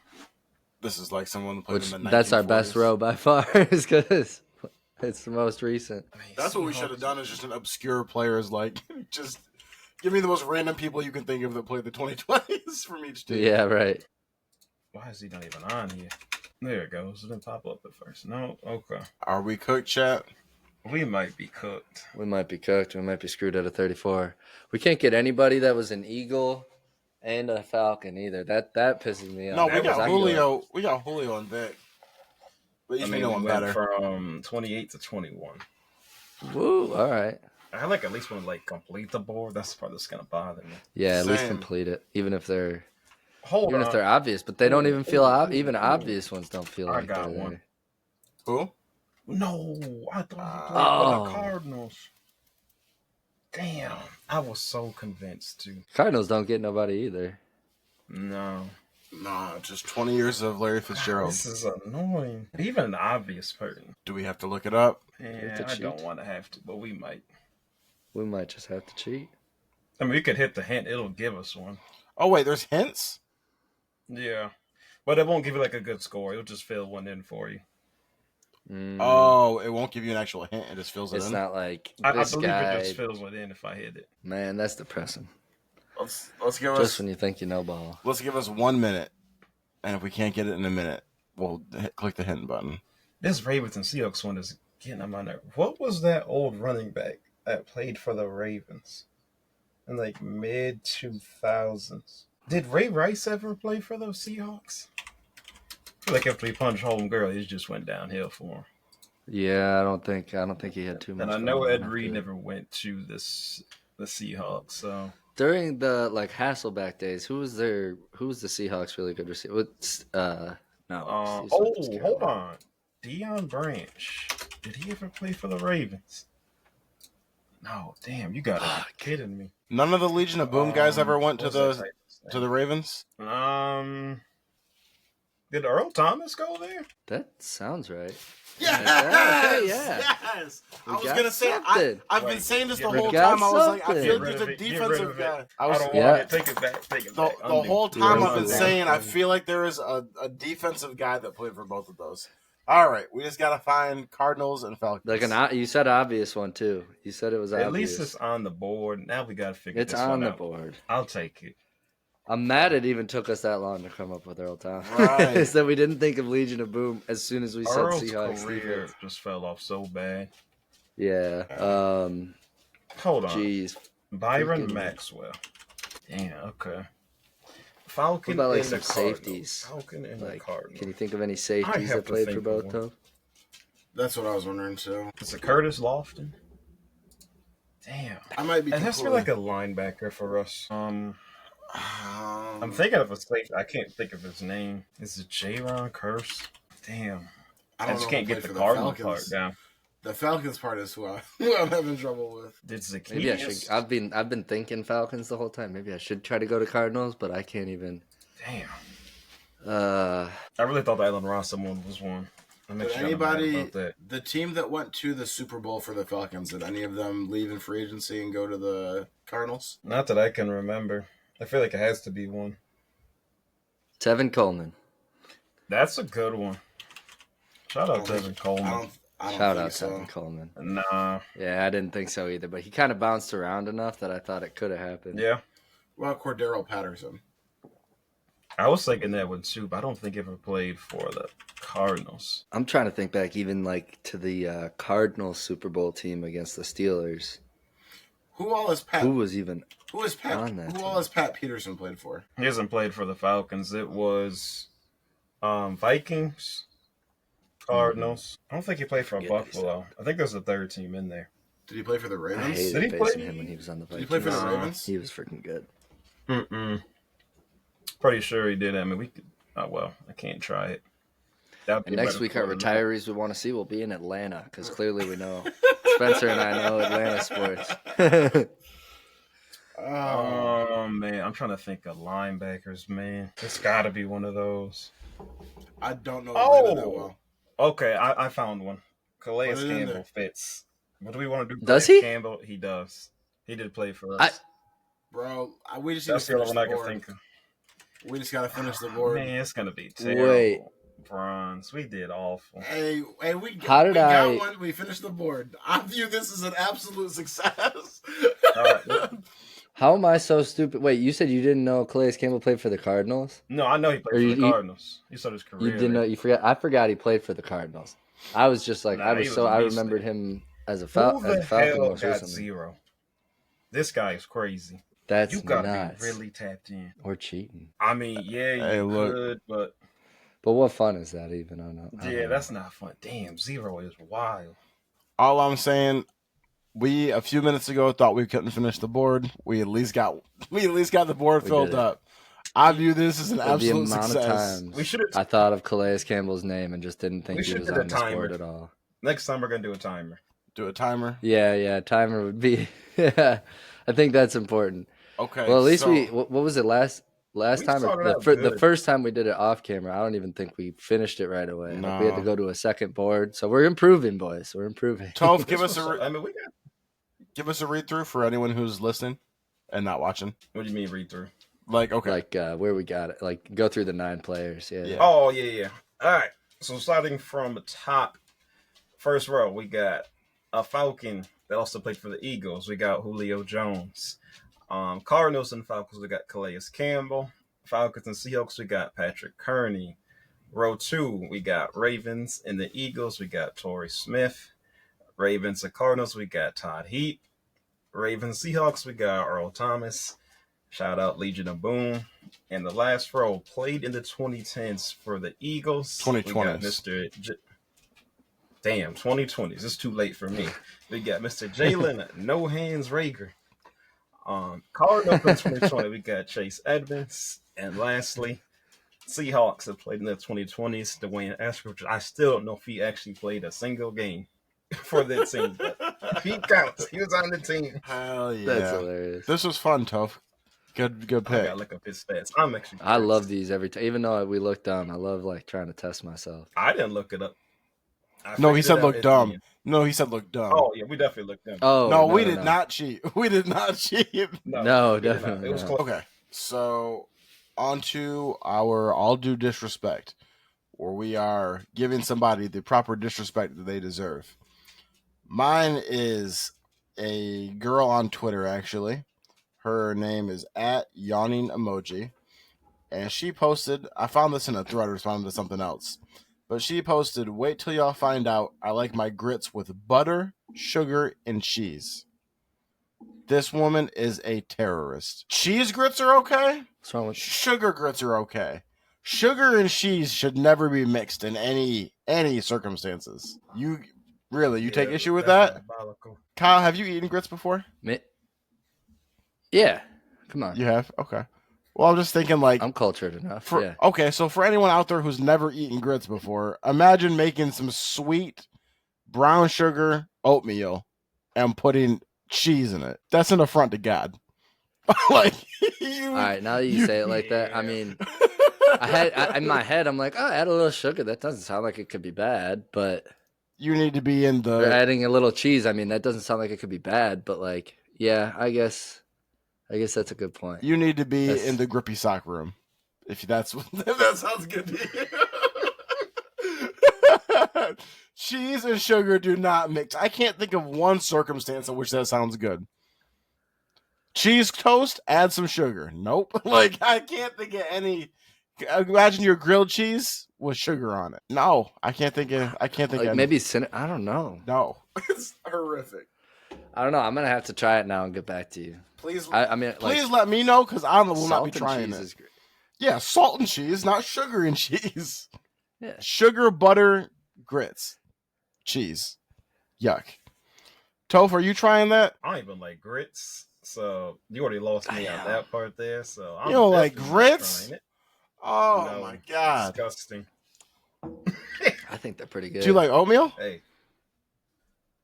This is like someone who played Which in the 1940s. that's our best row by far, is because it's the most recent. That's what we should have done, is just an obscure players, like, just give me the most random people you can think of that played the 2020s from each team. Yeah, right. Why is he not even on here? There it goes. It didn't pop up at first. No? Okay. Are we cooked, chat? We might be cooked. We might be cooked. We might be screwed out of 34. We can't get anybody that was an Eagle and a Falcon either. That pisses me off. No, we That got was Julio. We got Julio and Vic. But you know one we better. went from 28 to 21. Woo, all right. I like at least want to complete the board. That's the part that's gonna bother me. Yeah, at least Same. complete it, even if they're Hold on. if they're obvious. But they don't even feel even obvious ones don't feel I like got they're one. there. Who? No, I thought he played for Oh. the Cardinals. Damn, I was so convinced too. Cardinals don't get nobody either. No. Nah, just 20 years of Larry Fitzgerald. This is annoying. Even an obvious person. Do we have to look it up? Yeah, I don't want to have to, but we might. We might just have to cheat. I mean, we could hit the hint. It'll give us one. Oh, wait, there's hints? Yeah. But it won't give you like a good score. It'll just fill one in for you. Oh, it won't give you an actual hint. It just fills it in. It's not like I this believe guy. it just fills it in if I hit it. Man, that's depressing. Let's give Just us. when you think you know ball. Let's give us 1 minute, and if we can't get it in a minute, we'll click the hint button. This Ravens and Seahawks one is getting on my nerve. What was that old running back that played for the Ravens in like mid 2000s? Did Ray Rice ever play for the Seahawks? I feel like after he punched homegirl, it just went downhill for him. Yeah, I don't think he had too much. And I know Ed Reed never went to the Seahawks. So during the like Hasselback days, who was the Seahawks really good receiver? No. Hold on. Deion Branch. Did he ever play for the Ravens? No, damn, you gotta be kidding me. None of the Legion of Boom guys ever went to the Ravens? Did Earl Thomas go there? That sounds right. Yes! Okay, Yes! I was got going to say, something. I've been saying this the whole We got time. I was like, I something. feel like there's a defensive guy. I don't want it. Take it back. The whole time I've been saying, I feel like there is a defensive guy that played for both of those. All right, we just got to find Cardinals and Falcons. Like you said, obvious one too. You said it was obvious. At least it's on the board. Now we got to figure it's this one out. on the board. I'll take it. I'm mad it even took us that long to come up with Earl Thomas. Right. Is that we didn't think of Legion of Boom as soon as we said Earl's Seahawks. career just fell off so bad. Yeah. Hold on. Jeez. Byron Freaking Maxwell. Damn. Okay. Falcon. What about like and some the Cardinals. safeties? Falcon and Like, the Cardinals. can you think of any safeties have that to played think for of both one. though? That's what I was wondering too. Is it Curtis Lofton? Damn. I might be. It has to be like a linebacker for us. I'm thinking of a safety. I can't think of his name. Is it Jaron Curse? Damn. I just can't get the Cardinal part down. The Falcons part is who I'm having trouble with. Did Zacchaeus? Maybe I should. I've been thinking Falcons the whole time. Maybe I should try to go to Cardinals, but I can't even. Damn. I really thought the Allen Robinson one was one. Did anybody, the team that went to the Super Bowl for the Falcons, did any of them leave in free agency and go to the Cardinals? Not that I can remember. I feel like it has to be one. Tevin Coleman. That's a good one. Shout out Tevin Coleman. Shout out Tevin Coleman. Nah. Yeah, I didn't think so either, but he kind of bounced around enough that I thought it could have happened. Yeah. Well, Cordero Patterson. I was thinking that one too, but I don't think he ever played for the Cardinals. I'm trying to think back even like to the Cardinals Super Bowl team against the Steelers. Who all is Pat? Who is Pat? On that Who all has Pat Peterson played for? He hasn't played for the Falcons. It was Vikings, Cardinals. I don't think he played for Buffalo. I think there's a third team in there. Did he play for the Ravens? I hated Did he facing play? him when he was on the Vikings. Did he play for the Ravens? He was freaking good. Pretty sure he did. I mean, we could. Oh well, I can't try it. And next week, our retirees we want to see will be in Atlanta because clearly we know Spencer and I know Atlanta sports. Oh man, I'm trying to think of linebackers. Man, it's got to be one of those. I don't know Atlanta that well. Okay, I found one. Calais Campbell fits. What do we want to do? Does he? Campbell, he does. He did play for us. Bro, we just need That's to the finish one the I can board. think of. We just got to finish the board. Man, it's going to be terrible. Wait. Bronze. We did awful. Hey, we got one. We finished the board. I view this as an absolute success. All right. How am I so stupid? Wait, you said you didn't know Calais Campbell played for the Cardinals? No, I know he played for the Cardinals. He started his career. You didn't know? You forgot? I forgot he played for the Cardinals. I was just like, I remembered him as a Falcon. Who the hell got recently. 0? This guy is crazy. That's you gotta nuts. be really tapped in. Or cheating. I mean, yeah, you could, but what fun is that even? I don't know. That's not fun. Damn, 0 is wild. All I'm saying, we a few minutes ago thought we couldn't finish the board. We at least got the board filled up. I view this as an absolute success. We should. I thought of Calais Campbell's name and just didn't think he was on the board at all. Next time we're gonna do a timer. Do a timer. Yeah. Timer would be. I think that's important. Okay. Well, at least so, what was it last We time or started the out the good. first time we did it off camera? I don't even think we finished it right away. Like we had to No. go to a second board. So we're improving, boys. We're improving. Toph, This was. I mean, we got. give us a read through for anyone who's listening and not watching. What do you mean read through? Like, okay. Like where we got it. Like go through the 9 players. Yeah. Yeah. Oh yeah. All right. So starting from the top, first row, we got a Falcon that also played for the Eagles. We got Julio Jones. Cardinals and Falcons, we got Calais Campbell. Falcons and Seahawks, we got Patrick Kearney. Row 2, we got Ravens and the Eagles. We got Torrey Smith. Ravens and Cardinals, we got Todd Heap. Ravens Seahawks, we got Earl Thomas. Shout out Legion of Boom. And the last row played in the 2010s for the Eagles. 2020s. We got Mr. Damn, 2020s. It's too late for me. We got Mr. Jalen No Hands Rager. Cardinals in 2020, we got Chase Edmonds. And lastly, Seahawks have played in the 2020s. Dwayne Eskridge. I still don't know if he actually played a single game for that team. But if he counts, he was on the team. Hell yeah. That's hilarious. This was fun, Toph. Good I pick. gotta look up his stats. I'm actually I curious. love these every time. Even though we look dumb, I love like trying to test myself. I didn't look it up. No, he figured it said out look at dumb. the end. No, he said look dumb. Oh yeah, we definitely looked dumb. Oh no, we did not cheat. We did not cheat. No, we did not. definitely It was not. close. Okay, so on to our all due disrespect, where we are giving somebody the proper disrespect that they deserve. Mine is a girl on Twitter, actually. Her name is @yawning_emoji. And she posted, I found this in a thread responding to something else. But she posted, wait till y'all find out I like my grits with butter, sugar, and cheese. This woman is a terrorist. Cheese grits are okay. What's wrong with Sugar grits are okay. Sugar and cheese should never be mixed in any circumstances. You take issue with that's that? diabolical. Kyle, have you eaten grits before? me? Yeah. Come on. You have? Okay. Well, I'm just thinking like I'm cultured enough. Yeah. okay, so for anyone out there who's never eaten grits before, imagine making some sweet brown sugar oatmeal and putting cheese in it. That's an affront to God. Like, All right, now that you say it like that, I mean, in my head, I'm like, oh, add a little sugar. That doesn't sound like it could be bad, but you need to be in or the. adding a little cheese. I mean, that doesn't sound like it could be bad, but like, yeah, I guess that's a good point. You need to be That's- in the grippy sock room. If that's if that sounds good to you. Cheese and sugar do not mix. I can't think of one circumstance in which that sounds good. Cheese toast, add some sugar. Nope. Like, I can't think of any. Imagine your grilled cheese with sugar on it. No, I can't think of. Like of maybe I don't know. No, it's horrific. I don't know. I'm gonna have to try it now and get back to you. Please, I mean, please like, let me know because I will not salt be and trying cheese it. is great. Yeah, salt and cheese, not sugar and cheese. Yeah. Sugar, butter, grits, cheese. Yuck. Toph, are you trying that? I don't even like grits, so you already lost me on that part there. So I'm You don't like definitely not grits? trying it. Oh No, my god. disgusting. I think they're pretty good. Do you like oatmeal? Hey,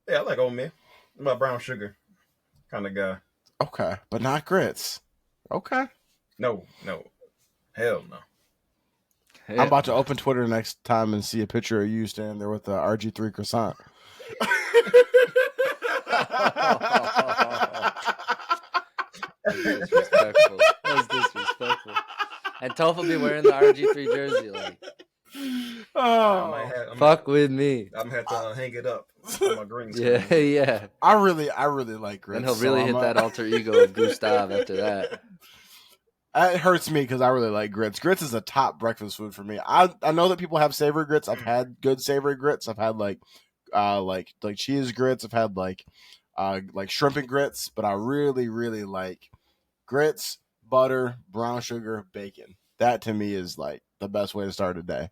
yeah, I like oatmeal. I'm about brown sugar kind of guy. Okay, but not grits. Okay. No, hell no. Yeah. I'm about to open Twitter next time and see a picture of you standing there with the RG3 croissant. That was disrespectful. That was disrespectful. And Toph will be wearing the RG3 jersey. Like, Oh, fuck with me. I'm gonna have to hang it up on my green screen. Yeah, yeah. I really like grits. And he'll really so hit I'm, that alter ego of Gustav after that. It hurts me because I really like grits. Grits is a top breakfast food for me. I know that people have savory grits. I've had good savory grits. I've had like cheese grits. I've had like shrimp and grits. But I really like grits, butter, brown sugar, bacon. That to me is like the best way to start a day.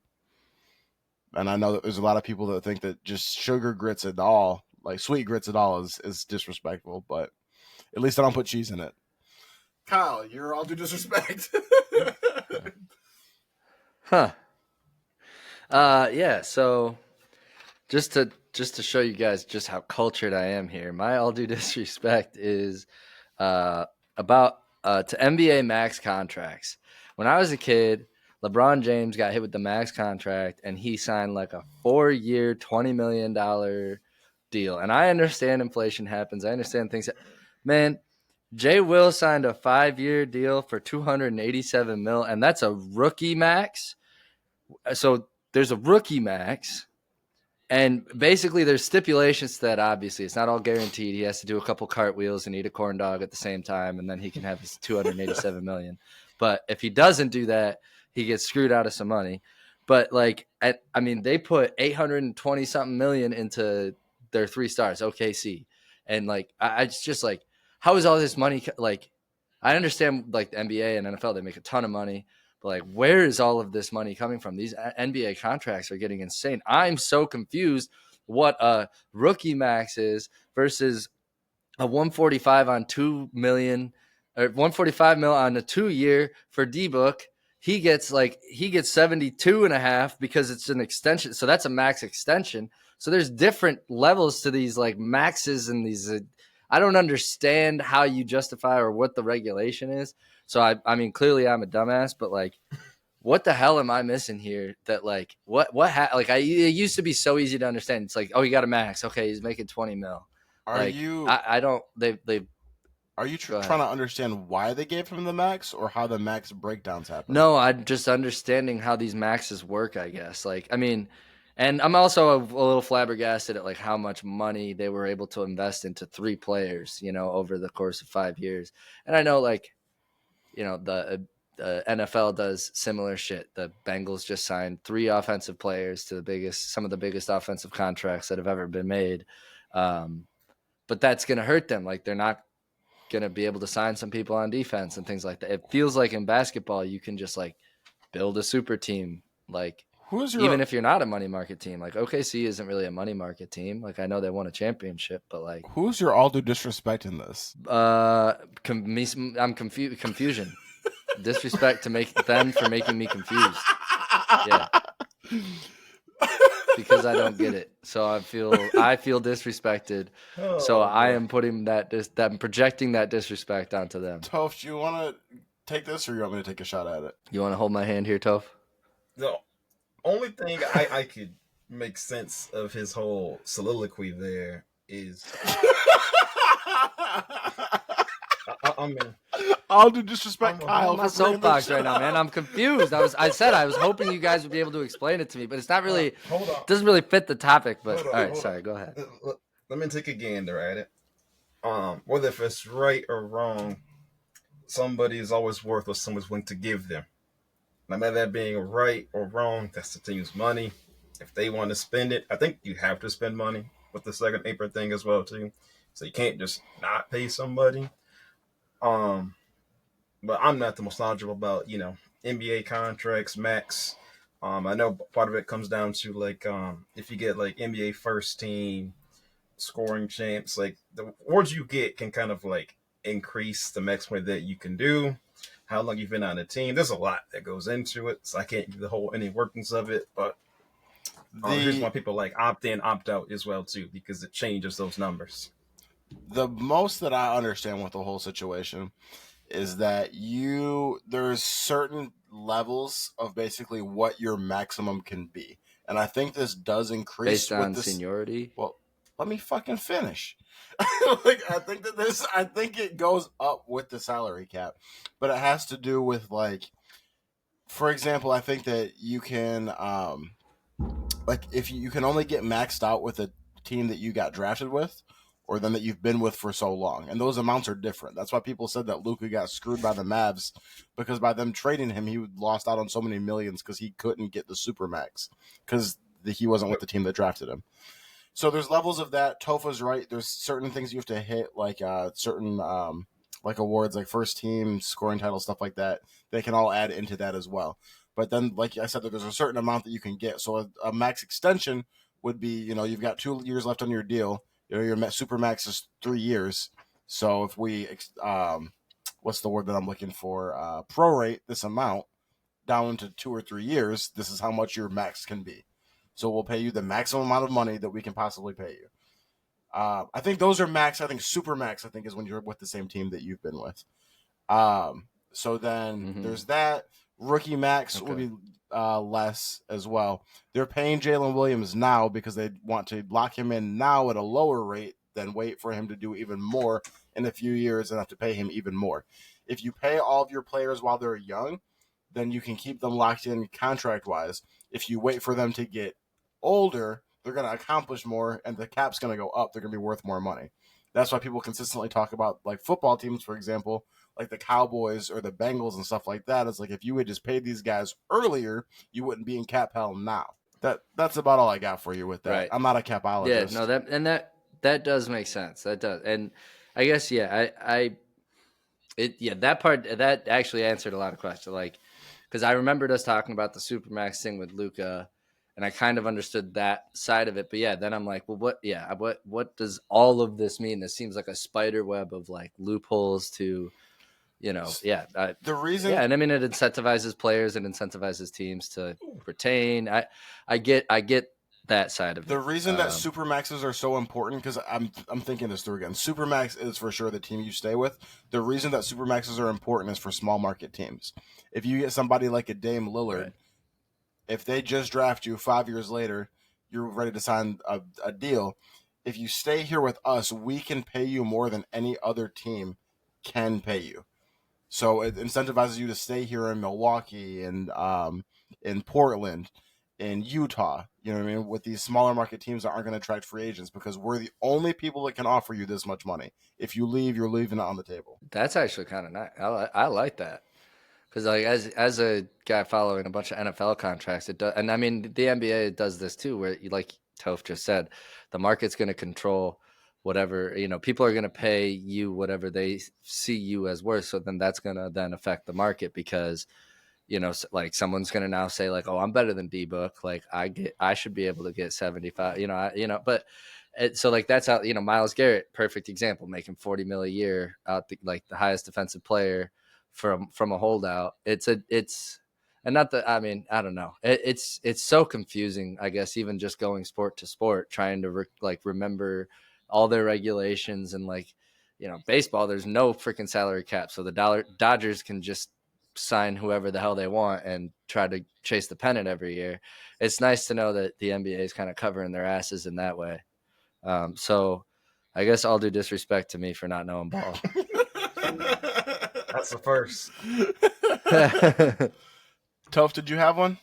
And I know that there's a lot of people that think that just sugar grits at all, like sweet grits at all, is disrespectful. But at least I don't put cheese in it. Kyle, you're all due disrespect. Huh. Yeah, so just to just to show you guys just how cultured I am here, my all due disrespect is about to NBA max contracts. When I was a kid, LeBron James got hit with the max contract, and he signed like a 4-year, $20 million deal. And I understand inflation happens. I understand things. Man, Jay Will signed a 5-year deal for $287 million, and that's a rookie max. So there's a rookie max. And basically, there's stipulations to that. Obviously, it's not all guaranteed. He has to do a couple cartwheels and eat a corn dog at the same time, and then he can have his $287 million. But if he doesn't do that, he gets screwed out of some money. But like, I mean, they put 820 something million into their 3 stars, OKC, and like, I just like, how is all this money? Like, I understand like the NBA and NFL, they make a ton of money. But like, where is all of this money coming from? These NBA contracts are getting insane. I'm so confused what a rookie max is versus a 145 on 2 million or 145 mil on a 2-year for D-Book. He gets 72 and a half because it's an extension. So that's a max extension. So there's different levels to these like maxes and these. I don't understand how you justify or what the regulation is. So I mean, clearly I'm a dumbass, but like, what the hell am I missing here? That like, it used to be so easy to understand. It's like, oh, you got a max. Okay, he's making 20 mil. Are Like, you I don't. are you Go ahead. trying to understand why they gave him the max or how the max breakdowns happen? No, I'm just understanding how these maxes work, I guess. Like, I mean, and I'm also a little flabbergasted at like how much money they were able to invest into 3 players, over the course of 5 years. And I know like, the NFL does similar shit. The Bengals just signed 3 offensive players to some of the biggest offensive contracts that have ever been made. But that's going to hurt them. Like, they're not going to be able to sign some people on defense and things like that. It feels like in basketball, you can just like build a super team. Like, even if you're not a money market team, like OKC isn't really a money market team. Like, I know they won a championship, but like, who's your all due disrespect in this? I'm confusion. Disrespect to make them for making me confused. Yeah. Because I don't get it. So I feel disrespected. So I am putting I'm projecting that disrespect onto them. Toph, do you want to take this or you want me to take a shot at it? You want to hold my hand here, Toph? The only thing I could make sense of his whole soliloquy there is I mean, I'll do disrespect Kyle. I'm on my soapbox right now, man. I'm confused. I said I was hoping you guys would be able to explain it to me, but it's not really. It doesn't really fit the topic. But all right, sorry. Go ahead. Let me take a gander at it. Whether if it's right or wrong, somebody is always worth what someone's willing to give them. No matter that being right or wrong, that's the team's money. If they want to spend it, I think you have to spend money with the second apron thing as well too. So you can't just not pay somebody. But I'm not the most knowledgeable about, NBA contracts, max. I know part of it comes down to like if you get like NBA first team scoring champs, like the awards you get can kind of like increase the max money that you can do. How long you've been on the team. There's a lot that goes into it, so I can't give the whole any workings of it. But here's why people like opt in, opt out as well too, because it changes those numbers. The most that I understand with the whole situation is that there's certain levels of basically what your maximum can be, and I think this does increase based on seniority. Well, let me fucking finish. I think it goes up with the salary cap, but it has to do with like, for example, I think that you can if you can only get maxed out with a team that you got drafted with, or then that you've been with for so long. And those amounts are different. That's why people said that Luka got screwed by the Mavs, because by them trading him, he lost out on so many millions because he couldn't get the Supermax because he wasn't with the team that drafted him. So there's levels of that. Tofa's right. There's certain things you have to hit, like certain like awards, like first team, scoring title, stuff like that. They can all add into that as well. But then, like I said, there's a certain amount that you can get. So a max extension would be, you've got 2 years left on your deal. Your super max is 3 years. So if we, what's the word that I'm looking for? Prorate this amount down to 2 or 3 years. This is how much your max can be. So we'll pay you the maximum amount of money that we can possibly pay you. I think those are max. I think super max, I think, is when you're with the same team that you've been with. So then there's that. Rookie max will be less as well. They're paying Jalen Williams now because they want to lock him in now at a lower rate than wait for him to do even more in a few years and have to pay him even more. If you pay all of your players while they're young, then you can keep them locked in contract-wise. If you wait for them to get older, they're going to accomplish more, and the cap's going to go up. They're going to be worth more money. That's why people consistently talk about, like, football teams, for example, like the Cowboys or the Bengals and stuff like that. It's like if you had just paid these guys earlier, you wouldn't be in cap hell now. That's about all I got for you with that. Right. I'm not a capologist. Yeah, no, that does make sense. That does, and I guess that part that actually answered a lot of questions. Like, because I remembered us talking about the Supermax thing with Luka, and I kind of understood that side of it. But yeah, then I'm like, well, what does all of this mean? This seems like a spider web of like loopholes to, the reason, and I mean it incentivizes players and incentivizes teams to retain. I get that side of it. The reason that Supermaxes are so important, because I'm thinking this through again. Supermax is for sure the team you stay with. The reason that Supermaxes are important is for small market teams. If you get somebody like a Dame Lillard, right, if they just draft you 5 years later, you're ready to sign a deal. If you stay here with us, we can pay you more than any other team can pay you. So it incentivizes you to stay here in Milwaukee and in Portland, in Utah, you know what I mean, with these smaller market teams that aren't going to attract free agents, because we're the only people that can offer you this much money. If you leave, you're leaving it on the table. That's actually kind of nice. I like that. Because like as a guy following a bunch of NFL contracts, it does, and I mean the NBA does this too, where like Toph just said, the market's going to control whatever, people are going to pay you whatever they see you as worth. So then that's going to then affect the market because, like someone's going to now say like, oh, I'm better than D-Book. Like I should be able to get 75, but so like that's how, Myles Garrett, perfect example, making $40 million a year out like the highest defensive player from a holdout. And not that, I mean, I don't know. It's so confusing, I guess, even just going sport to sport, trying to remember all their regulations and baseball, there's no freaking salary cap. So the Dodgers can just sign whoever the hell they want and try to chase the pennant every year. It's nice to know that the NBA is kind of covering their asses in that way. So I guess all due disrespect to me for not knowing ball. That's the first. Toph, did you have one?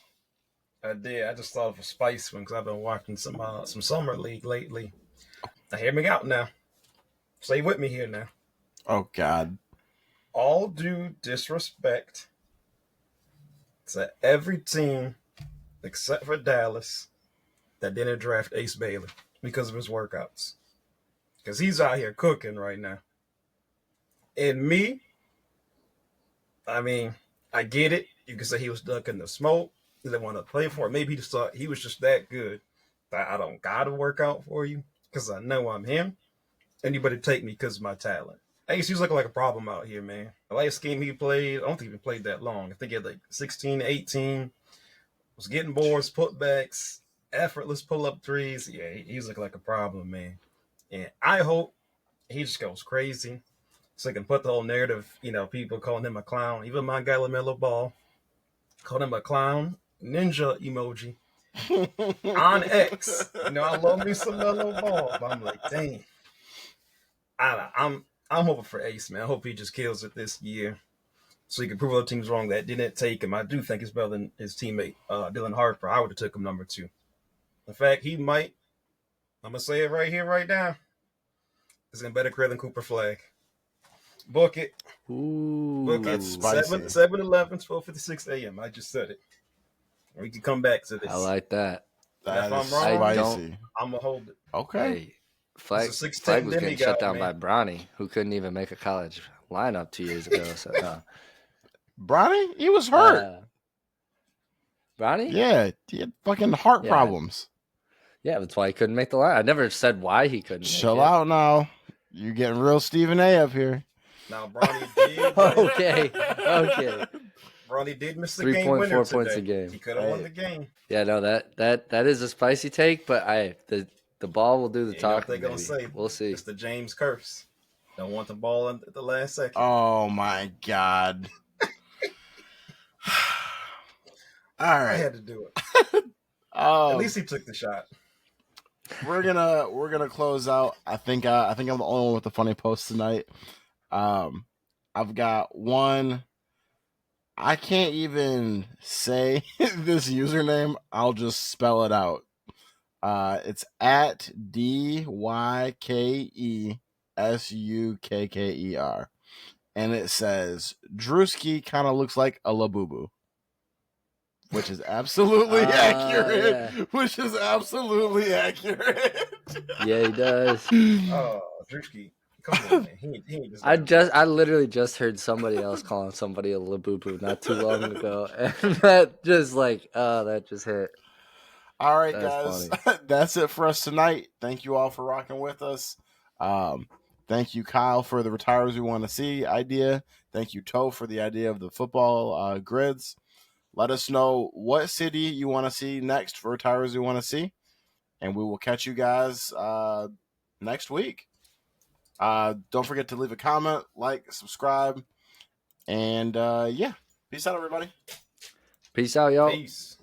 I did. I just thought of a spice one because I've been watching some summer league lately. Now hear me out now. Stay with me here now. Oh God. All due disrespect to every team except for Dallas that didn't draft Ace Bailey because of his workouts. Because he's out here cooking right now. And me, I mean, I get it. You can say he was ducking the smoke. He didn't want to play for it. Maybe he just thought he was just that good that I don't got to work out for you because I know I'm him. Anybody take me because of my talent. Ace, he's looking like a problem out here, man. The last game he played, I don't think he played that long. I think he had like 16, 18. Was getting boards, putbacks, effortless pull-up threes. Yeah, he's looking like a problem, man. And I hope he just goes crazy so he can put the whole narrative, people calling him a clown. Even my guy LaMelo Ball called him a clown ninja emoji on X. I love me some LaMelo Ball, but I'm like, dang. I'm hoping for Ace, man. I hope he just kills it this year so he can prove other teams wrong that didn't take him. I do think he's better than his teammate, Dylan Harper. I would have took him number 2. In fact, he might, I'm going to say it right here, right now, is in a better career than Cooper Flag. Book it. Ooh, book it. 7/11, 12:56 a.m. I just said it. We can come back to this. I like that. If I'm wrong, I'm going to hold it. Okay. Hey, Flag was getting shut down by Bronny, who couldn't even make a college lineup 2 years ago. So, Bronny? He was hurt. Bronny? Yeah, he had fucking heart problems. Yeah, that's why he couldn't make the line. I never said why he couldn't. Chill out now. You're getting real Stephen A up here. Now, Bronny did. Okay. Ronnie did miss the game winner 3.4 today. points a game. He could have won the game. Yeah, no, that is a spicy take, but the ball will do the You know what talking. they're gonna Baby. say? We'll see. It's the James curse. Don't want the ball at the last second. Oh my God! All I right. had to do it. At least he took the shot. We're gonna close out. I think I'm the only one with the funny post tonight. I've got one. I can't even say this username. I'll just spell it out. It's at DYKESUKKER. And it says Drewski kind of looks like a Labubu. Which is absolutely accurate. Yeah. Which is absolutely accurate. Yeah, he does. Oh, Drewski. Come on, man. He I literally just heard somebody else calling somebody a labubu not too long ago, and that just that just hit. All right, guys, that's it for us tonight. Thank you all for rocking with us. Thank you, Kyle, for the retires we want to see idea. Thank you, Toe, for the idea of the football grids. Let us know what city you want to see next for retires we want to see, and we will catch you guys next week. Don't forget to leave a comment, like, subscribe, and yeah. Peace out, everybody. Peace out, y'all. Peace.